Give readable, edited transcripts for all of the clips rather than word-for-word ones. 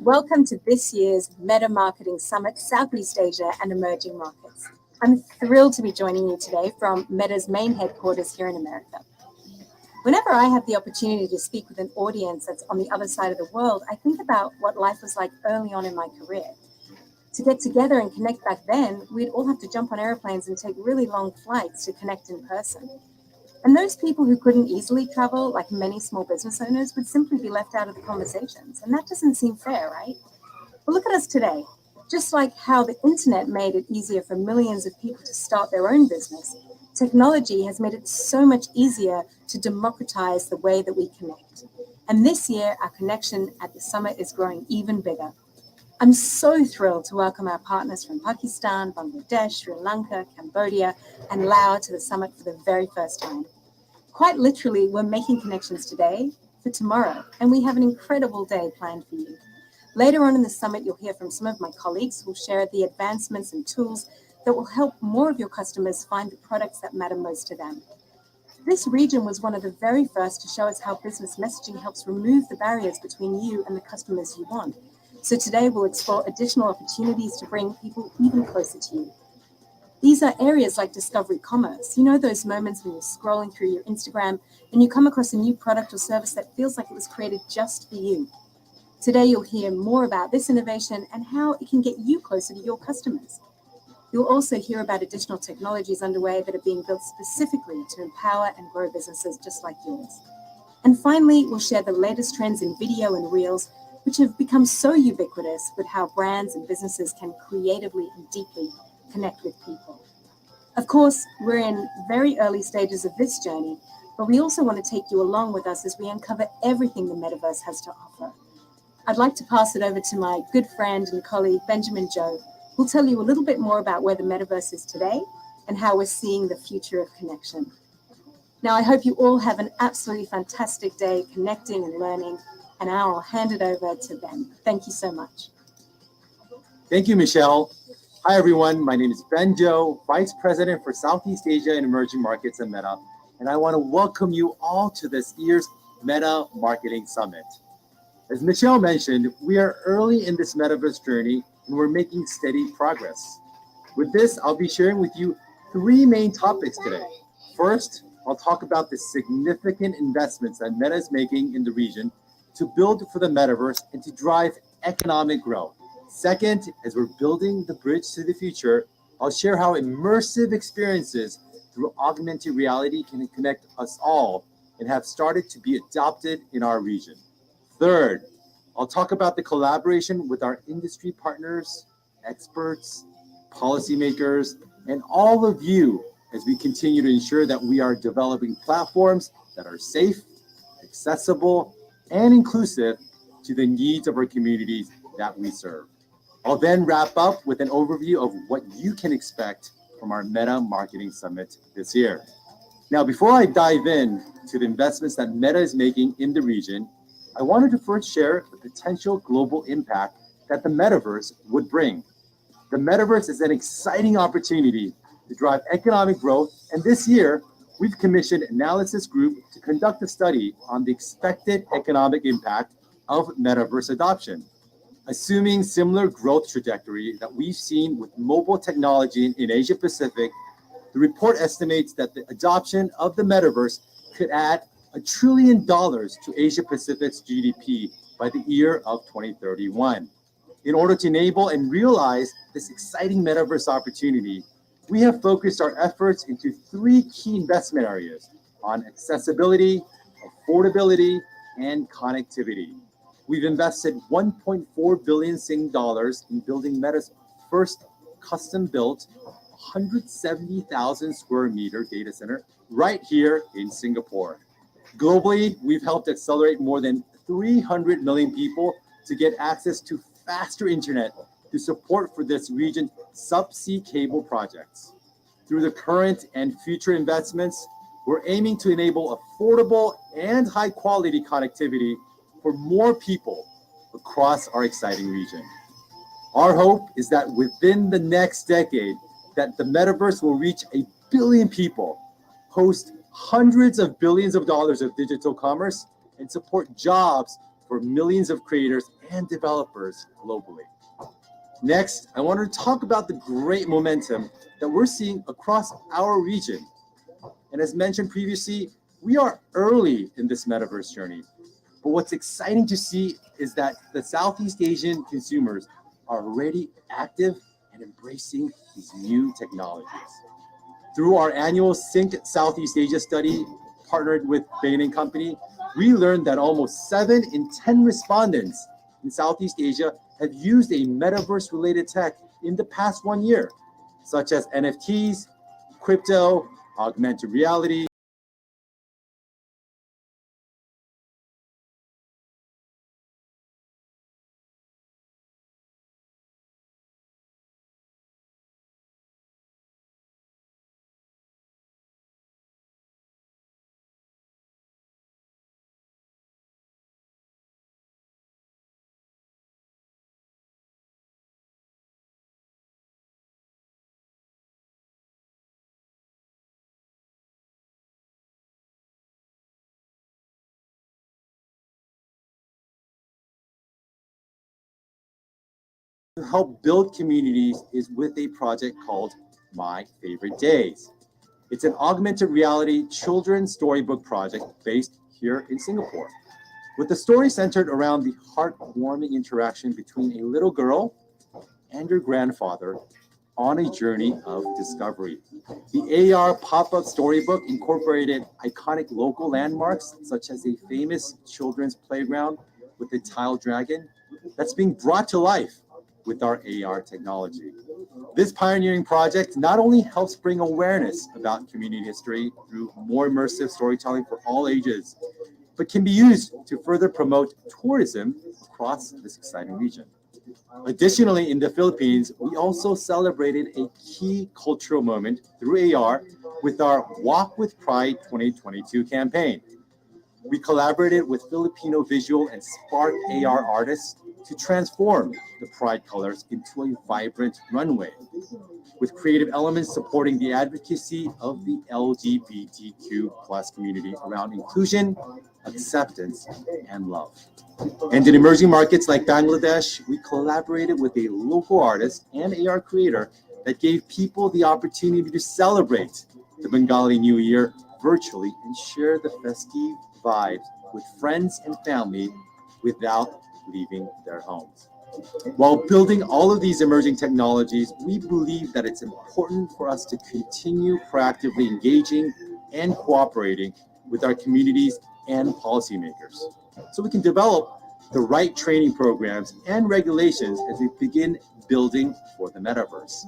Welcome to this year's Meta Marketing Summit, Southeast Asia and Emerging Markets. I'm thrilled to be joining you today from Meta's main headquarters here in America. Whenever I have the opportunity to speak with an audience that's on the other side of the world, I think about what life was like early on in my career. To get together and connect back then, we'd all have to jump on airplanes and take really long flights to connect in person. And those people who couldn't easily travel, like many small business owners, would simply be left out of the conversations. And that doesn't seem fair, right? But look at us today. Just like how the internet made it easier for millions of people to start their own business, technology has made it so much easier to democratize the way that we connect. And this year, our connection at the summit is growing even bigger. I'm so thrilled to welcome our partners from Pakistan, Bangladesh, Sri Lanka, Cambodia, and Laos to the summit for the very first time. Quite literally, we're making connections today for tomorrow, and we have an incredible day planned for you. Later on in the summit, you'll hear from some of my colleagues who'll share the advancements and tools that will help more of your customers find the products that matter most to them. This region was one of the very first to show us how business messaging helps remove the barriers between you and the customers you want. So today we'll explore additional opportunities to bring people even closer to you. These are areas like discovery commerce. You know those moments when you're scrolling through your Instagram and you come across a new product or service that feels like it was created just for you. Today you'll hear more about this innovation and how it can get you closer to your customers. You'll also hear about additional technologies underway that are being built specifically to empower and grow businesses just like yours. And finally, we'll share the latest trends in video and reels, which have become so ubiquitous with how brands and businesses can creatively and deeply connect with people. Of course, we're in very early stages of this journey, but we also want to take you along with us as we uncover everything the metaverse has to offer. I'd like to pass it over to my good friend and colleague, Benjamin Joe, who'll tell you a little bit more about where the metaverse is today and how we're seeing the future of connection. Now, I hope you all have an absolutely fantastic day connecting and learning, and I'll hand it over to Ben. Thank you so much. Thank you, Michelle. Hi, everyone. My name is Ben Joe, Vice President for Southeast Asia and Emerging Markets at Meta, and I want to welcome you all to this year's Meta Marketing Summit. As Michelle mentioned, we are early in this metaverse journey, and we're making steady progress. With this, I'll be sharing with you three main topics today. First, I'll talk about the significant investments that Meta is making in the region to build for the metaverse and to drive economic growth. Second, as we're building the bridge to the future, I'll share how immersive experiences through augmented reality can connect us all and have started to be adopted in our region. Third, I'll talk about the collaboration with our industry partners, experts, policymakers, and all of you as we continue to ensure that we are developing platforms that are safe, accessible, and inclusive to the needs of our communities that we serve. I'll then wrap up with an overview of what you can expect from our Meta Marketing Summit this year. Now, before I dive in to the investments that Meta is making in the region, I wanted to first share the potential global impact that the metaverse would bring. The metaverse is an exciting opportunity to drive economic growth, and this year, we've commissioned Analysis Group to conduct a study on the expected economic impact of metaverse adoption. Assuming similar growth trajectory that we've seen with mobile technology in Asia Pacific, the report estimates that the adoption of the metaverse could add $1 trillion to Asia Pacific's GDP by the year of 2031. In order to enable and realize this exciting metaverse opportunity, we have focused our efforts into three key investment areas on accessibility, affordability, and connectivity. We've invested 1.4 billion Sing dollars in building Meta's first custom-built 170,000 square meter data center right here in Singapore. Globally, we've helped accelerate more than 300 million people to get access to faster internet to support for this region subsea cable projects. Through the current and future investments, we're aiming to enable affordable and high quality connectivity for more people across our exciting region. Our hope is that within the next decade, that the metaverse will reach 1 billion people, host hundreds of billions of dollars of digital commerce, and support jobs for millions of creators and developers globally. Next, I wanted to talk about the great momentum that we're seeing across our region. And as mentioned previously, we are early in this metaverse journey. But what's exciting to see is that the Southeast Asian consumers are already active and embracing these new technologies. Through our annual Synced Southeast Asia study, partnered with Bain & Company, we learned that almost 7 in 10 respondents in Southeast Asia have used a metaverse-related tech in the past 1 year, such as NFTs, crypto, augmented reality. To help build communities is with a project called My Favorite Days. It's an augmented reality children's storybook project based here in Singapore, with the story centered around the heartwarming interaction between a little girl and her grandfather on a journey of discovery. The AR pop-up storybook incorporated iconic local landmarks, such as a famous children's playground with a tile dragon that's being brought to life with our AR technology. This pioneering project not only helps bring awareness about community history through more immersive storytelling for all ages, but can be used to further promote tourism across this exciting region. Additionally, in the Philippines, we also celebrated a key cultural moment through AR with our Walk with Pride 2022 campaign. We collaborated with Filipino visual and Spark AR artists to transform the Pride colors into a vibrant runway, with creative elements supporting the advocacy of the LGBTQ+ community around inclusion, acceptance, and love. And in emerging markets like Bangladesh, we collaborated with a local artist and AR creator that gave people the opportunity to celebrate the Bengali New Year virtually and share the festive vibes with friends and family without leaving their homes. While building all of these emerging technologies, we believe that it's important for us to continue proactively engaging and cooperating with our communities and policymakers, so we can develop the right training programs and regulations as we begin building for the metaverse.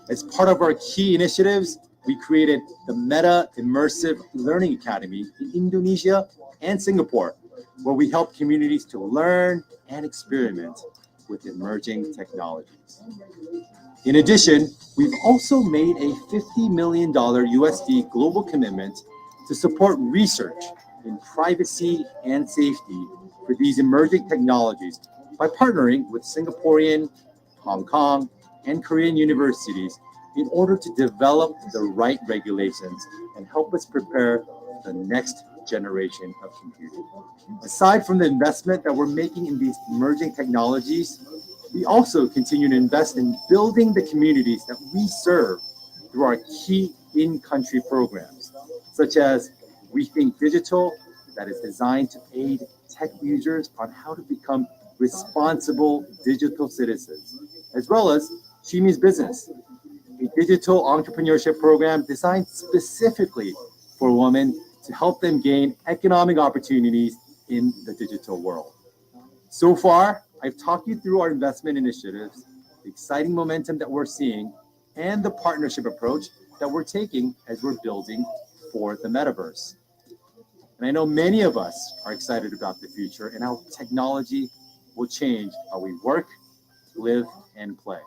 As part of our key initiatives, we created the Meta Immersive Learning Academy in Indonesia and Singapore, where we help communities to learn and experiment with emerging technologies. In addition, we've also made a $50 million USD global commitment to support research in privacy and safety for these emerging technologies by partnering with Singaporean, Hong Kong, and Korean universities in order to develop the right regulations and help us prepare the next generation of computing. Aside from the investment that we're making in these emerging technologies, we also continue to invest in building the communities that we serve through our key in-country programs, such as Rethink Digital, that is designed to aid tech users on how to become responsible digital citizens, as well as Shimi's Business, a digital entrepreneurship program designed specifically for women to help them gain economic opportunities in the digital world. So far, I've talked you through our investment initiatives, the exciting momentum that we're seeing, and the partnership approach that we're taking as we're building for the metaverse. And I know many of us are excited about the future and how technology will change how we work, live, and play.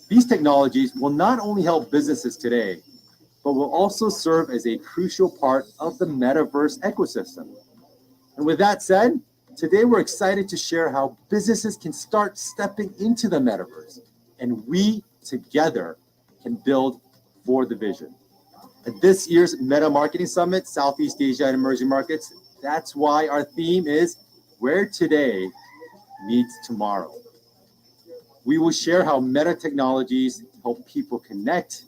These technologies will not only help businesses today, but will also serve as a crucial part of the metaverse ecosystem. And with that said, today we're excited to share how businesses can start stepping into the metaverse, and we together can build for the vision. At this year's Meta Marketing Summit, Southeast Asia and Emerging Markets, that's why our theme is where today meets tomorrow. We will share how meta technologies help people connect,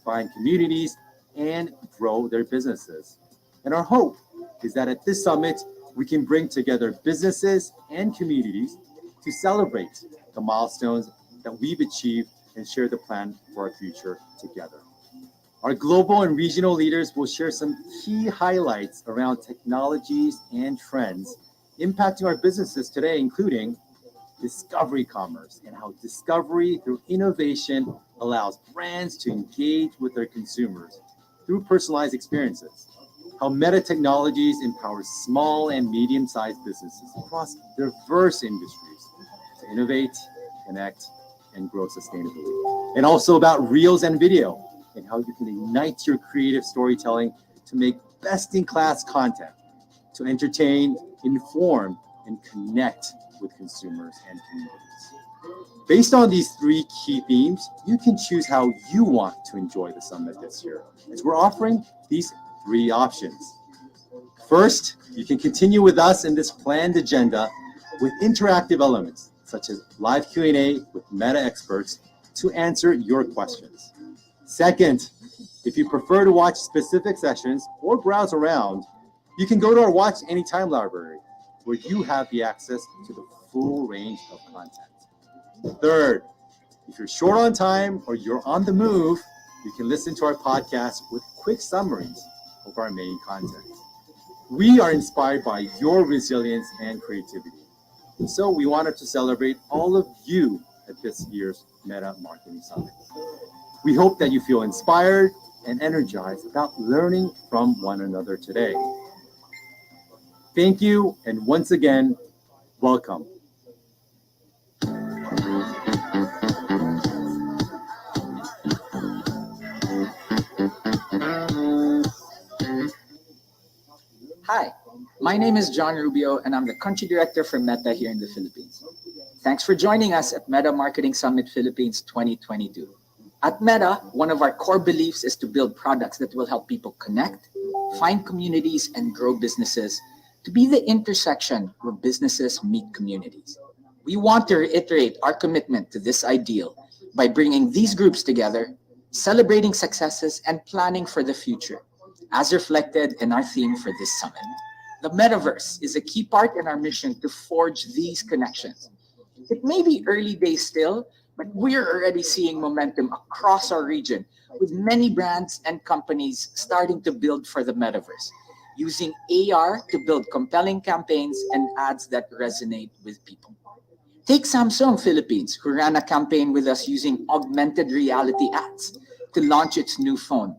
find communities, and grow their businesses. And our hope is that at this summit, we can bring together businesses and communities to celebrate the milestones that we've achieved and share the plan for our future together. Our global and regional leaders will share some key highlights around technologies and trends impacting our businesses today, including discovery commerce and how discovery through innovation allows brands to engage with their consumers through personalized experiences, how meta technologies empower small and medium-sized businesses across diverse industries to innovate, connect, and grow sustainably, and also about reels and video and how you can ignite your creative storytelling to make best-in-class content to entertain, inform, and connect with consumers and communities. Based on these three key themes, you can choose how you want to enjoy the summit this year, as we're offering these three options. First, you can continue with us in this planned agenda with interactive elements, such as live Q&A with meta experts to answer your questions. Second, if you prefer to watch specific sessions or browse around, you can go to our Watch Anytime library, where you have the access to the full range of content. Third, if you're short on time or you're on the move, you can listen to our podcast with quick summaries of our main content. We are inspired by your resilience and creativity. And so we wanted to celebrate all of you at this year's Meta Marketing Summit. We hope that you feel inspired and energized about learning from one another today. Thank you, and once again, welcome. Hi, my name is John Rubio, and I'm the Country Director for Meta here in the Philippines. Thanks for joining us at Meta Marketing Summit Philippines 2022. At Meta, one of our core beliefs is to build products that will help people connect, find communities, and grow businesses to be the intersection where businesses meet communities. We want to reiterate our commitment to this ideal by bringing these groups together, celebrating successes, and planning for the future, as reflected in our theme for this summit. The metaverse is a key part in our mission to forge these connections. It may be early days still, but we're already seeing momentum across our region, with many brands and companies starting to build for the metaverse, using AR to build compelling campaigns and ads that resonate with people. Take Samsung Philippines, who ran a campaign with us using augmented reality ads to launch its new phone,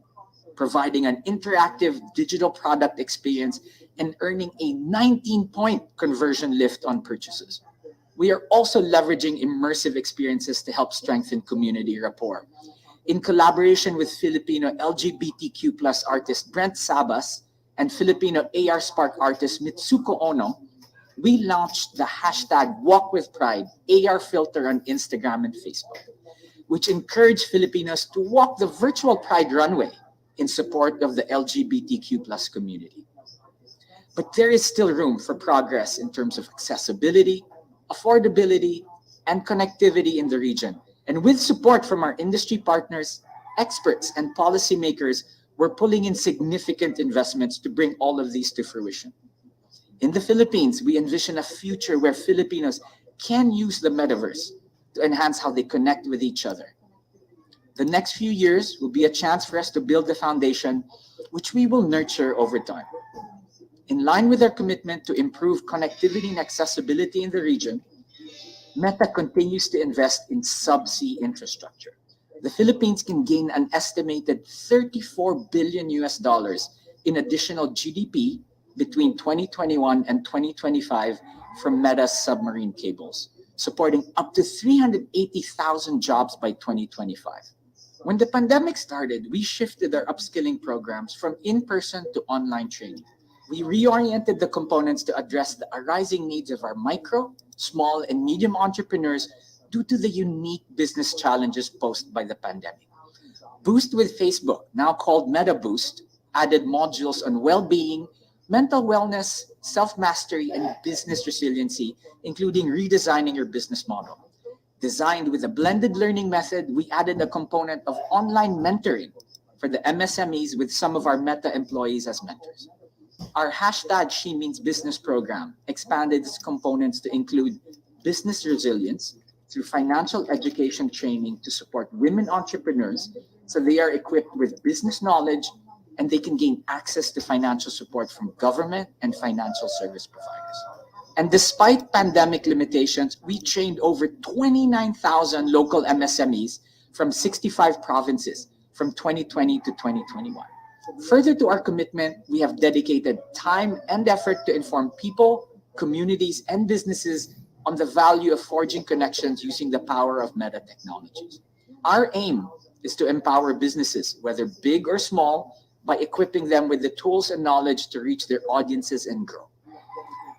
providing an interactive digital product experience and earning a 19-point conversion lift on purchases. We are also leveraging immersive experiences to help strengthen community rapport. In collaboration with Filipino LGBTQ+ artist Brent Sabas and Filipino AR Spark artist Mitsuko Ono, we launched the hashtag Walk with Pride AR filter on Instagram and Facebook, which encouraged Filipinos to walk the virtual Pride runway in support of the LGBTQ+ community. But there is still room for progress in terms of accessibility, affordability, and connectivity in the region. And with support from our industry partners, experts, and policymakers, we're pulling in significant investments to bring all of these to fruition. In the Philippines, we envision a future where Filipinos can use the metaverse to enhance how they connect with each other. The next few years will be a chance for us to build the foundation, which we will nurture over time. In line with our commitment to improve connectivity and accessibility in the region, Meta continues to invest in subsea infrastructure. The Philippines can gain an estimated $34 billion in additional GDP between 2021 and 2025 from Meta's submarine cables, supporting up to 380,000 jobs by 2025. When the pandemic started, we shifted our upskilling programs from in-person to online training. We reoriented the components to address the arising needs of our micro, small, and medium entrepreneurs due to the unique business challenges posed by the pandemic. Boost with Facebook, now called Metabus, added modules on well-being, mental wellness, self-mastery, and business resiliency, including redesigning your business model. Designed with a blended learning method, we added a component of online mentoring for the MSMEs with some of our Meta employees as mentors. Our hashtag She Means Business program expanded its components to include business resilience through financial education training to support women entrepreneurs so they are equipped with business knowledge and they can gain access to financial support from government and financial service providers. And despite pandemic limitations, we trained over 29,000 local MSMEs from 65 provinces from 2020 to 2021. Further to our commitment, we have dedicated time and effort to inform people, communities, and businesses on the value of forging connections using the power of meta technologies. Our aim is to empower businesses, whether big or small, by equipping them with the tools and knowledge to reach their audiences and grow.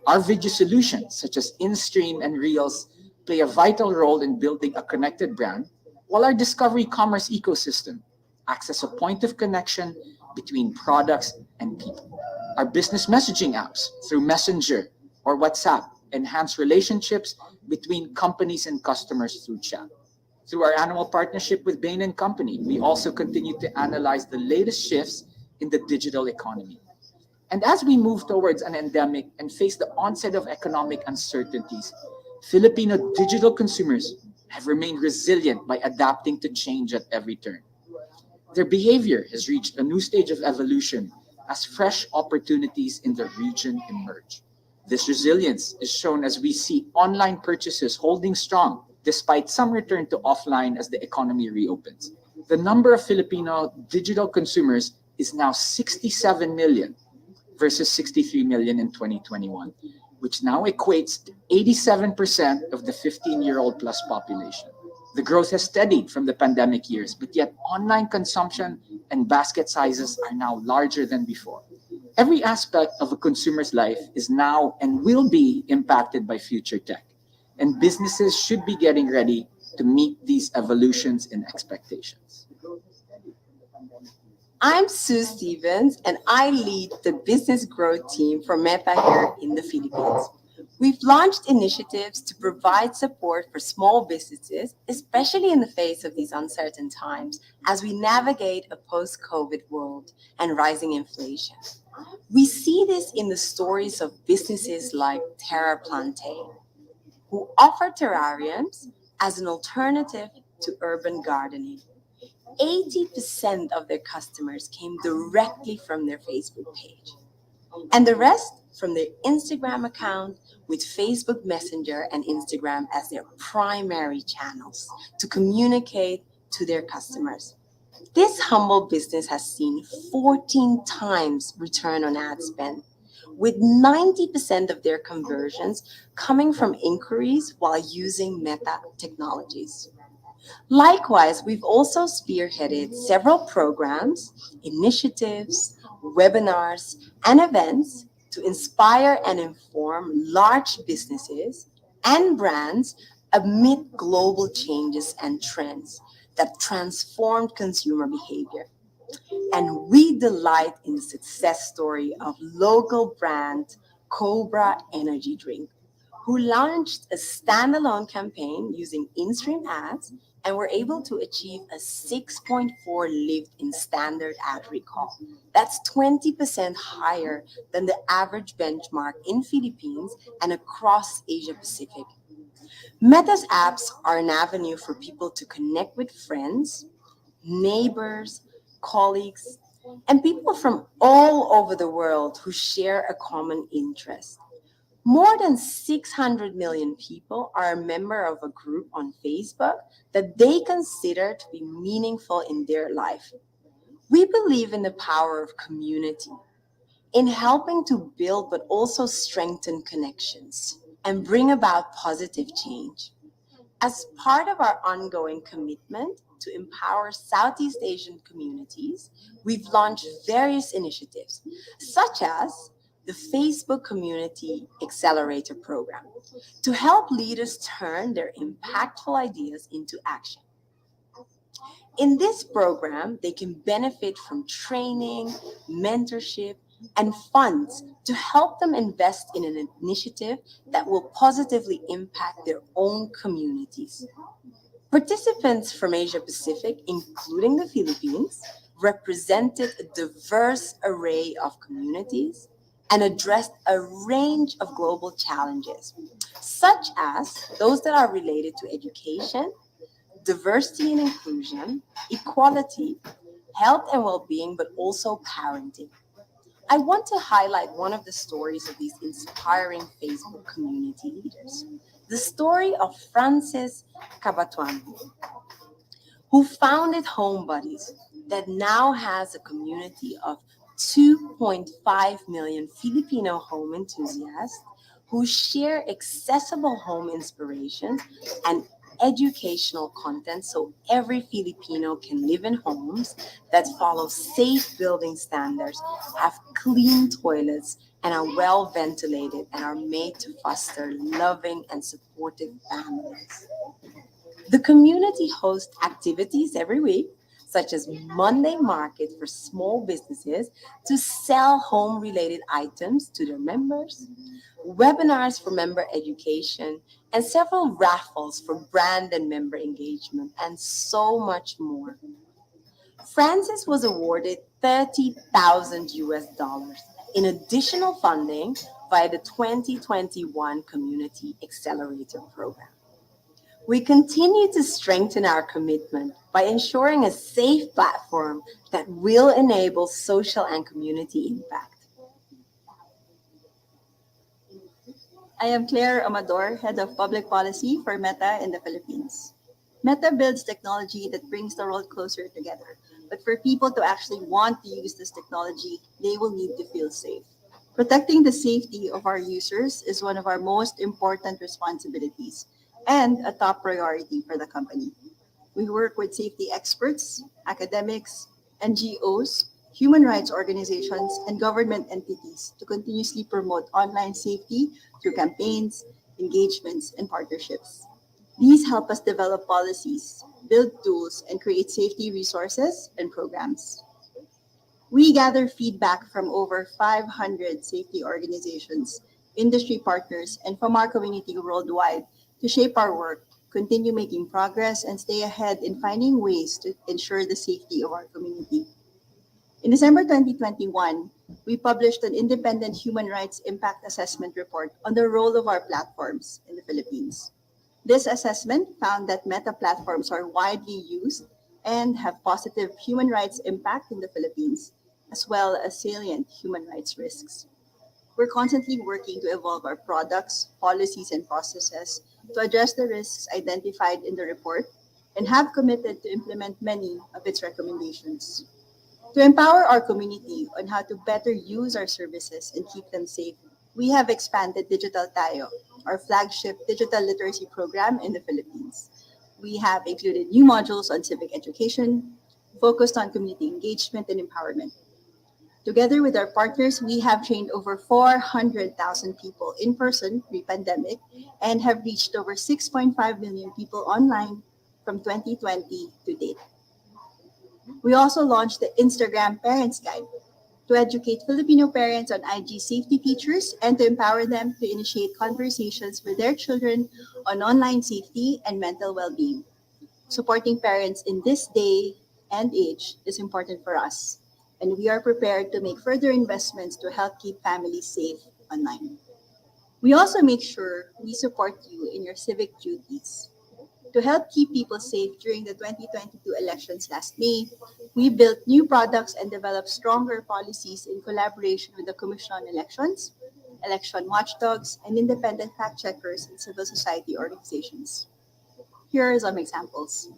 Our video solutions, such as InStream and Reels, play a vital role in building a connected brand, while our discovery commerce ecosystem acts as a point of connection between products and people. Our business messaging apps through Messenger or WhatsApp enhance relationships between companies and customers through chat. Through our annual partnership with Bain & Company, we also continue to analyze the latest shifts in the digital economy. And as we move towards an endemic and face the onset of economic uncertainties, Filipino digital consumers have remained resilient by adapting to change at every turn. Their behavior has reached a new stage of evolution as fresh opportunities in the region emerge. This resilience is shown as we see online purchases holding strong despite some return to offline as the economy reopens. The number of Filipino digital consumers is now 67 million versus 63 million in 2021, which now equates to 87% of the 15-year-old plus population. The growth has steadied from the pandemic years, but yet online consumption and basket sizes are now larger than before. Every aspect of a consumer's life is now and will be impacted by future tech, and businesses should be getting ready to meet these evolutions and expectations. I'm Sue Stevens, and I lead the business growth team for Meta here in the Philippines. We've launched initiatives to provide support for small businesses, especially in the face of these uncertain times as we navigate a post-COVID world and rising inflation. We see this in the stories of businesses like Terra Plantain, who offer terrariums as an alternative to urban gardening. 80% of their customers came directly from their Facebook page, and the rest from their Instagram account, with Facebook Messenger and Instagram as their primary channels to communicate to their customers. This humble business has seen 14 times return on ad spend, with 90% of their conversions coming from inquiries while using Meta technologies. Likewise, we've also spearheaded several programs, initiatives, webinars, and events to inspire and inform large businesses and brands amid global changes and trends that transformed consumer behavior. And we delight in the success story of local brand Cobra Energy Drink, who launched a standalone campaign using in-stream ads and were able to achieve a 6.4 lift in standard ad recall. That's 20% higher than the average benchmark in Philippines and across Asia Pacific. Meta's apps are an avenue for people to connect with friends, neighbors, colleagues, and people from all over the world who share a common interest. More than 600 million people are a member of a group on Facebook that they consider to be meaningful in their life. We believe in the power of community, in helping to build but also strengthen connections and bring about positive change. As part of our ongoing commitment to empower Southeast Asian communities, we've launched various initiatives, such as the Facebook Community Accelerator program, to help leaders turn their impactful ideas into action. In this program, they can benefit from training, mentorship, and funds to help them invest in an initiative that will positively impact their own communities. Participants from Asia Pacific, including the Philippines, represented a diverse array of communities and addressed a range of global challenges, such as those that are related to education, diversity and inclusion, equality, health and well being, but also parenting. I want to highlight one of the stories of these inspiring Facebook community leaders. The story of Francis Cabatuan, who founded Home Buddies, that now has a community of 2.5 million Filipino home enthusiasts who share accessible home inspirations and educational content so every Filipino can live in homes that follow safe building standards, have clean toilets, and are well ventilated and are made to foster loving and supportive families. The community hosts activities every week, such as Monday Market for small businesses to sell home related items to their members, webinars for member education, and several raffles for brand and member engagement, and so much more. Francis was awarded 30,000 US dollars in additional funding via the 2021 Community Accelerator program. We continue to strengthen our commitment by ensuring a safe platform that will enable social and community impact. I am Claire Amador, Head of Public Policy for Meta in the Philippines. Meta builds technology that brings the world closer together. But for people to actually want to use this technology, they will need to feel safe. Protecting the safety of our users is one of our most important responsibilities and a top priority for the company. We work with safety experts, academics, NGOs, human rights organizations, and government entities to continuously promote online safety through campaigns, engagements, and partnerships. These help us develop policies, build tools, and create safety resources and programs. We gather feedback from over 500 safety organizations, industry partners, and from our community worldwide to shape our work, continue making progress, and stay ahead in finding ways to ensure the safety of our community. In December 2021, we published an independent human rights impact assessment report on the role of our platforms in the Philippines. This assessment found that meta platforms are widely used and have positive human rights impact in the Philippines, as well as salient human rights risks. We're constantly working to evolve our products, policies, and processes to address the risks identified in the report and have committed to implement many of its recommendations. To empower our community on how to better use our services and keep them safe, we have expanded Digital Tayo, our flagship digital literacy program in the Philippines. We have included new modules on civic education, focused on community engagement and empowerment. Together with our partners, we have trained over 400,000 people in person pre-pandemic and have reached over 6.5 million people online from 2020 to date. We also launched the Instagram Parents Guide to educate Filipino parents on IG safety features and to empower them to initiate conversations with their children on online safety and mental well-being. Supporting parents in this day and age is important for us, and we are prepared to make further investments to help keep families safe online. We also make sure we support you in your civic duties. To help keep people safe during the 2022 elections last May, we built new products and developed stronger policies in collaboration with the Commission on Elections, election watchdogs, and independent fact checkers and civil society organizations. Here are some examples.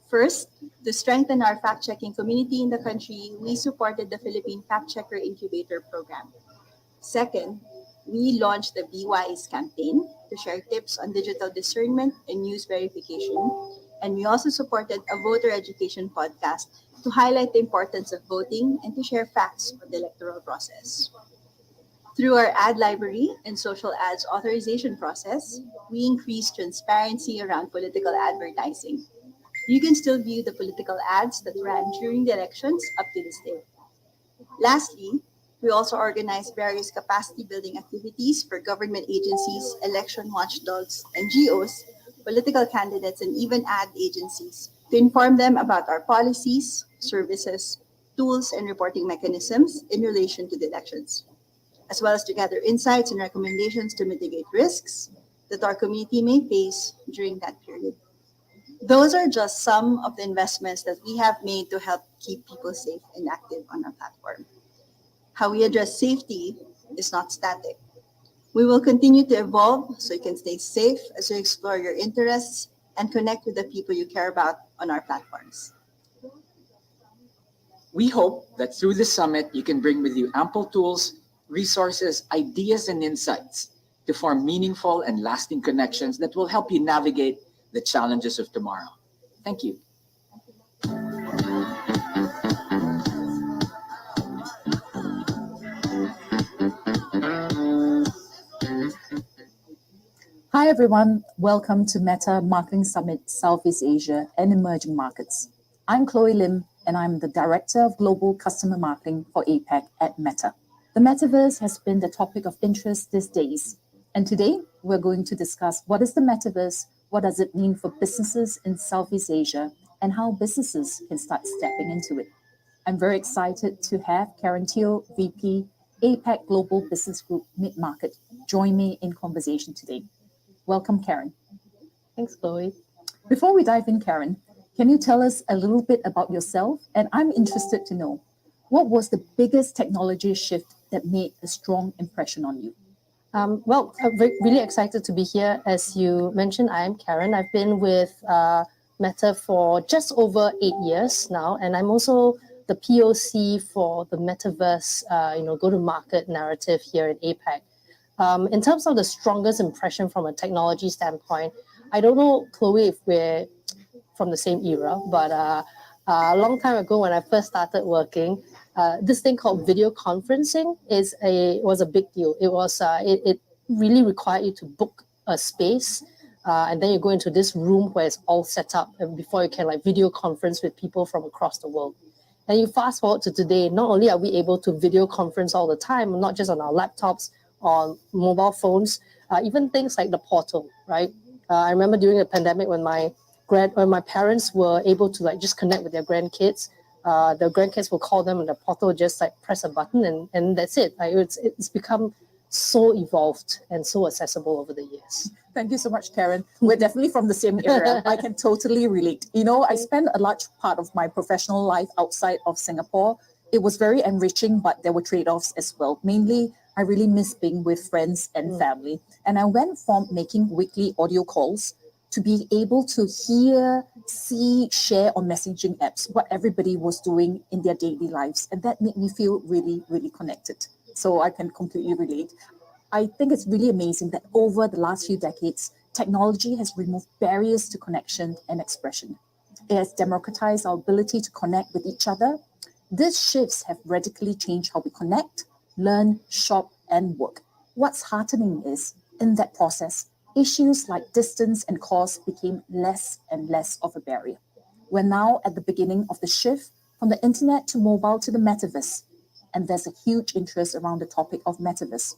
First, to strengthen our fact-checking community in the country, we supported the Philippine Fact Checker Incubator Program. Second, we launched the Be Wise campaign to share tips on digital discernment and news verification. And we also supported a voter education podcast to highlight the importance of voting and to share facts on the electoral process. Through our ad library and social ads authorization process, we increased transparency around political advertising. You can still view the political ads that ran during the elections up to this day. Lastly, We also organize various capacity building activities for government agencies, election watchdogs, NGOs, political candidates, and even ad agencies to inform them about our policies, services, tools, and reporting mechanisms in relation to the elections, as well as to gather insights and recommendations to mitigate risks that our community may face during that period. Those are just some of the investments that we have made to help keep people safe and active on our platform. How we address safety is not static. We will continue to evolve so you can stay safe as you explore your interests and connect with the people you care about on our platforms. We hope that through this summit, you can bring with you ample tools, resources, ideas, and insights to form meaningful and lasting connections that will help you navigate the challenges of tomorrow. Thank you. Hi everyone, welcome to Meta Marketing Summit Southeast Asia and Emerging Markets. I'm Chloe Lim and I'm the Director of Global Customer Marketing for APAC at Meta. The metaverse has been the topic of interest these days, and today we're going to discuss what is the metaverse, what does it mean for businesses in Southeast Asia, and how businesses can start stepping into it. I'm very excited to have Karen Teo, VP, APAC Global Business Group Mid-Market, join me in conversation today. Welcome, Karen. Thanks, Chloe. Before we dive in, Karen, can you tell us a little bit about yourself? And I'm interested to know, what was the biggest technology shift that made a strong impression on you? I'm really excited to be here. As you mentioned, I'm Karen. I've been with Meta for just over 8 years now, and I'm also the POC for the metaverse, go-to-market narrative here in APAC. In terms of the strongest impression from a technology standpoint, I don't know, Chloe, if we're from the same era, but a long time ago when I first started working, this thing called video conferencing was a big deal. It really required you to book a space, and then you go into this room where it's all set up before you can video conference with people from across the world. And you fast forward to today, not only are we able to video conference all the time, not just on our laptops, on mobile phones, even things like the portal, right? I remember during the pandemic when my parents were able to just connect with their grandkids, the grandkids will call them and the portal just press a button and that's it. It's become so evolved and so accessible over the years. Thank you so much, Karen. We're definitely from the same era. I can totally relate. I spent a large part of my professional life outside of Singapore. It was very enriching, but there were trade-offs as well. Mainly, I really miss being with friends and family. And I went from making weekly audio calls to be able to hear, see, share on messaging apps what everybody was doing in their daily lives. And that made me feel really, really connected. So I can completely relate. I think it's really amazing that over the last few decades, technology has removed barriers to connection and expression. It has democratized our ability to connect with each other. These shifts have radically changed how we connect, learn, shop, and work. What's heartening is, in that process, issues like distance and cost became less and less of a barrier. We're now at the beginning of the shift from the internet to mobile to the metaverse, and there's a huge interest around the topic of metaverse.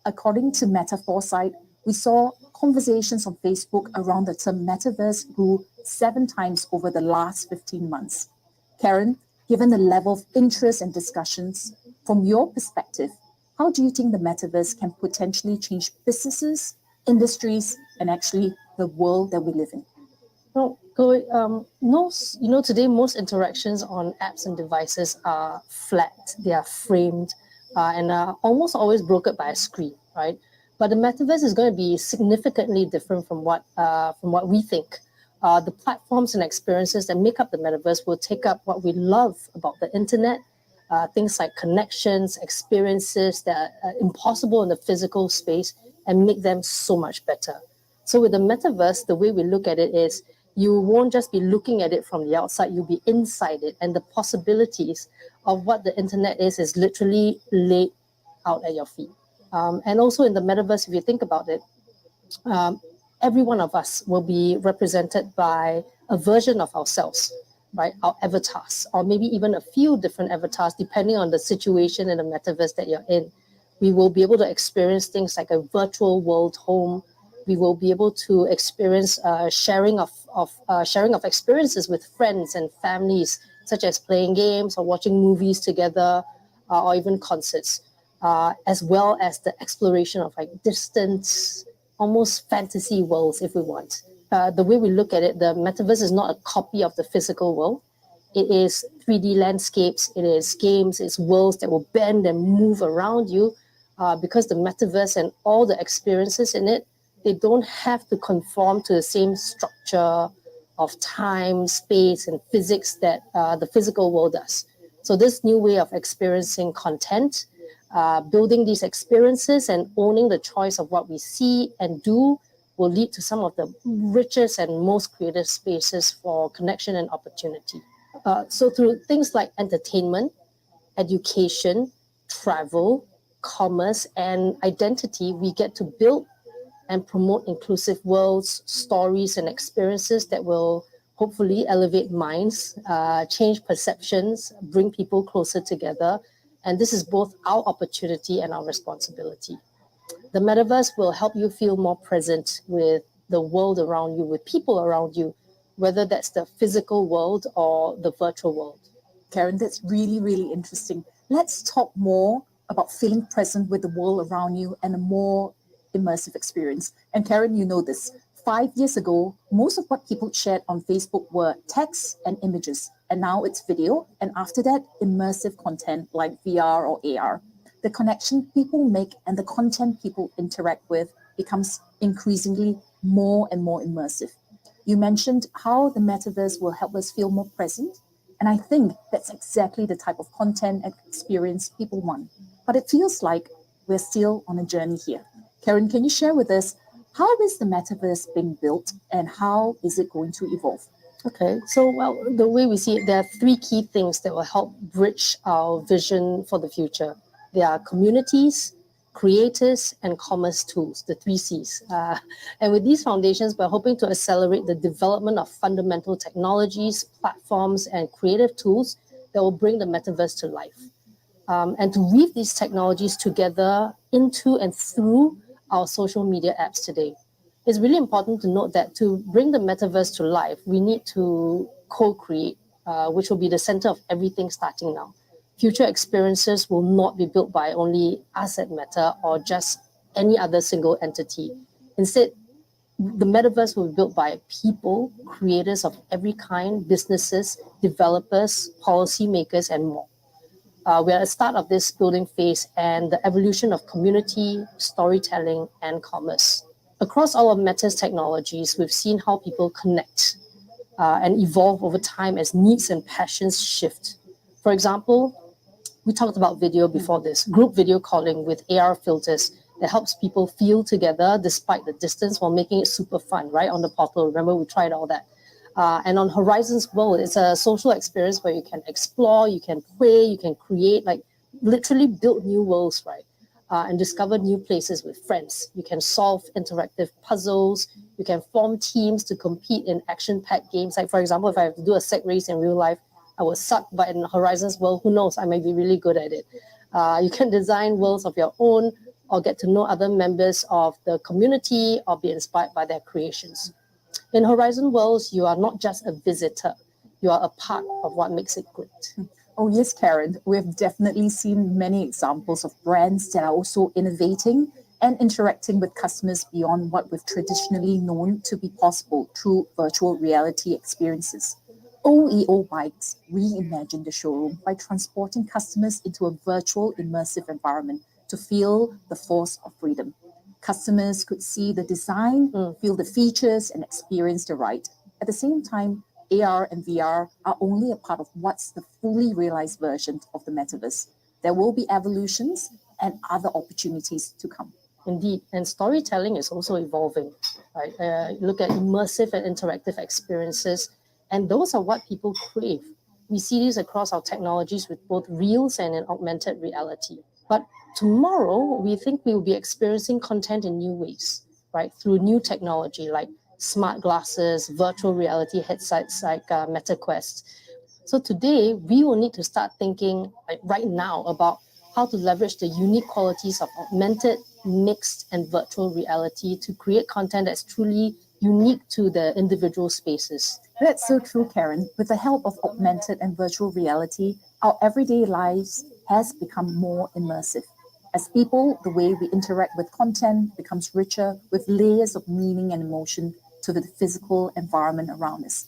According to Meta Foresight, we saw conversations on Facebook around the term metaverse grew 7 times over the last 15 months. Karen, given the level of interest and discussions, from your perspective, how do you think the metaverse can potentially change businesses, industries, and actually the world that we live in? Well, today most interactions on apps and devices are flat, they are framed, and are almost always brokered by a screen, right? But the metaverse is going to be significantly different from what we think. The platforms and experiences that make up the metaverse will take up what we love about the internet, things like connections, experiences that are impossible in the physical space, and make them so much better. So with the metaverse, the way we look at it is you won't just be looking at it from the outside, you'll be inside it, and the possibilities of what the internet is literally laid out at your feet. And also in the metaverse, if you think about it, every one of us will be represented by a version of ourselves. right? Our avatars, or maybe even a few different avatars, depending on the situation in the metaverse that you're in. We will be able to experience things like a virtual world home. We will be able to experience sharing of experiences with friends and families, such as playing games or watching movies together, or even concerts, as well as the exploration of like distant, almost fantasy worlds, if we want. The way we look at it, the metaverse is not a copy of the physical world. It is 3D landscapes, it is games, it's worlds that will bend and move around you, because the metaverse and all the experiences in it, they don't have to conform to the same structure of time, space, and physics that the physical world does. So this new way of experiencing content, building these experiences and owning the choice of what we see and do will lead to some of the richest and most creative spaces for connection and opportunity. So through things like entertainment, education, travel, commerce, and identity, we get to build and promote inclusive worlds, stories, and experiences that will hopefully elevate minds, change perceptions, bring people closer together. And this is both our opportunity and our responsibility. The metaverse will help you feel more present with the world around you, with people around you, whether that's the physical world or the virtual world. Karen, that's really, really interesting. Let's talk more about feeling present with the world around you and a more immersive experience. And Karen, you know this. 5 years ago, most of what people shared on Facebook were text and images, and now it's video, and after that, immersive content like VR or AR. The connection people make and the content people interact with becomes increasingly more and more immersive. You mentioned how the metaverse will help us feel more present, and I think that's exactly the type of content and experience people want. But it feels like we're still on a journey here. Karen, can you share with us how is the metaverse being built and how is it going to evolve? Okay, so well, the way we see it, there are three key things that will help bridge our vision for the future. There are communities, creators, and commerce tools, the three C's. And with these foundations, we're hoping to accelerate the development of fundamental technologies, platforms, and creative tools that will bring the metaverse to life. And to weave these technologies together into and through our social media apps today. It's really important to note that to bring the metaverse to life, we need to co-create, which will be the center of everything starting now. Future experiences will not be built by only us at Meta or just any other single entity. Instead, the metaverse will be built by people, creators of every kind, businesses, developers, policymakers, and more. We're at the start of this building phase and the evolution of community, storytelling, and commerce. Across all of Meta's technologies, we've seen how people connect and evolve over time as needs and passions shift. For example, we talked about video before this, group video calling with AR filters that helps people feel together despite the distance while making it super fun, right? On the portal, remember we tried all that. And on Horizons World, it's a social experience where you can explore, you can play, you can create, like literally build new worlds, right? And discover new places with friends. You can solve interactive puzzles. You can form teams to compete in action-packed games. Like for example, if I have to do a seg race in real life, I will suck, but in Horizons World, who knows, I may be really good at it. You can design worlds of your own or get to know other members of the community or be inspired by their creations. In Horizon Worlds, you are not just a visitor, you are a part of what makes it great. Oh, yes, Karen, we've definitely seen many examples of brands that are also innovating and interacting with customers beyond what we've traditionally known to be possible through virtual reality experiences. OEO Bikes reimagined the showroom by transporting customers into a virtual immersive environment to feel the force of freedom. Customers could see the design, feel the features, and experience the ride. At the same time, AR and VR are only a part of what's the fully realized version of the metaverse. There will be evolutions and other opportunities to come. Indeed, and storytelling is also evolving. Right? Look at immersive and interactive experiences, and those are what people crave. We see these across our technologies with both reals and in augmented reality. But tomorrow, we think we will be experiencing content in new ways, right? Through new technology like smart glasses, virtual reality headsets like MetaQuest. So today, we will need to start thinking right now about how to leverage the unique qualities of augmented, mixed, and virtual reality to create content that's truly unique to the individual spaces. That's so true, Karen. With the help of augmented and virtual reality, our everyday lives has become more immersive. As people, the way we interact with content becomes richer with layers of meaning and emotion to the physical environment around us.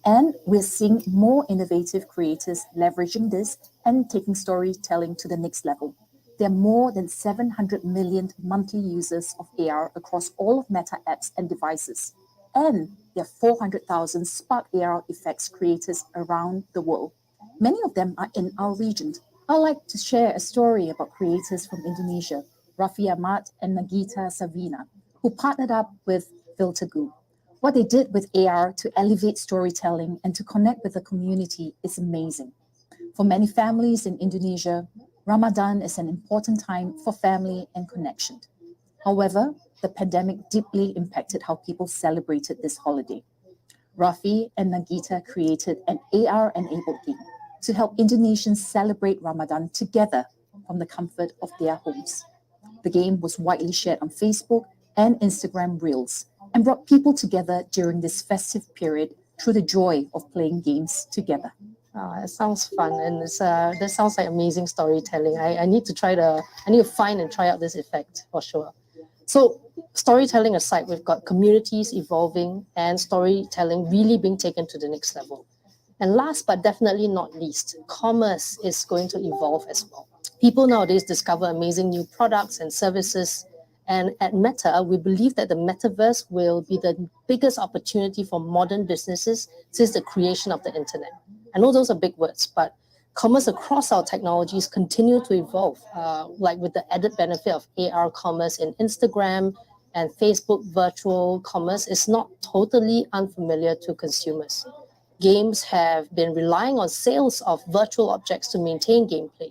And we're seeing more innovative creators leveraging this and taking storytelling to the next level. There are more than 700 million monthly users of AR across all of Meta apps and devices. And there are 400,000 Spark AR effects creators around the world. Many of them are in our region. I'd like to share a story about creators from Indonesia, Raffi Ahmad and Nagita Savina, who partnered up with Filtergoo. What they did with AR to elevate storytelling and to connect with the community is amazing. For many families in Indonesia, Ramadan is an important time for family and connection. However, the pandemic deeply impacted how people celebrated this holiday. Raffi and Nagita created an AR-enabled game to help Indonesians celebrate Ramadan together from the comfort of their homes. The game was widely shared on Facebook and Instagram Reels and brought people together during this festive period through the joy of playing games together. It sounds fun, and that sounds like amazing storytelling. I need to find and try out this effect for sure. So storytelling aside, we've got communities evolving and storytelling really being taken to the next level. And last but definitely not least, commerce is going to evolve as well. People nowadays discover amazing new products and services. And at Meta, we believe that the metaverse will be the biggest opportunity for modern businesses since the creation of the internet. I know those are big words, but commerce across our technologies continue to evolve, like with the added benefit of AR commerce in Instagram and Facebook virtual commerce is not totally unfamiliar to consumers. Games have been relying on sales of virtual objects to maintain gameplay.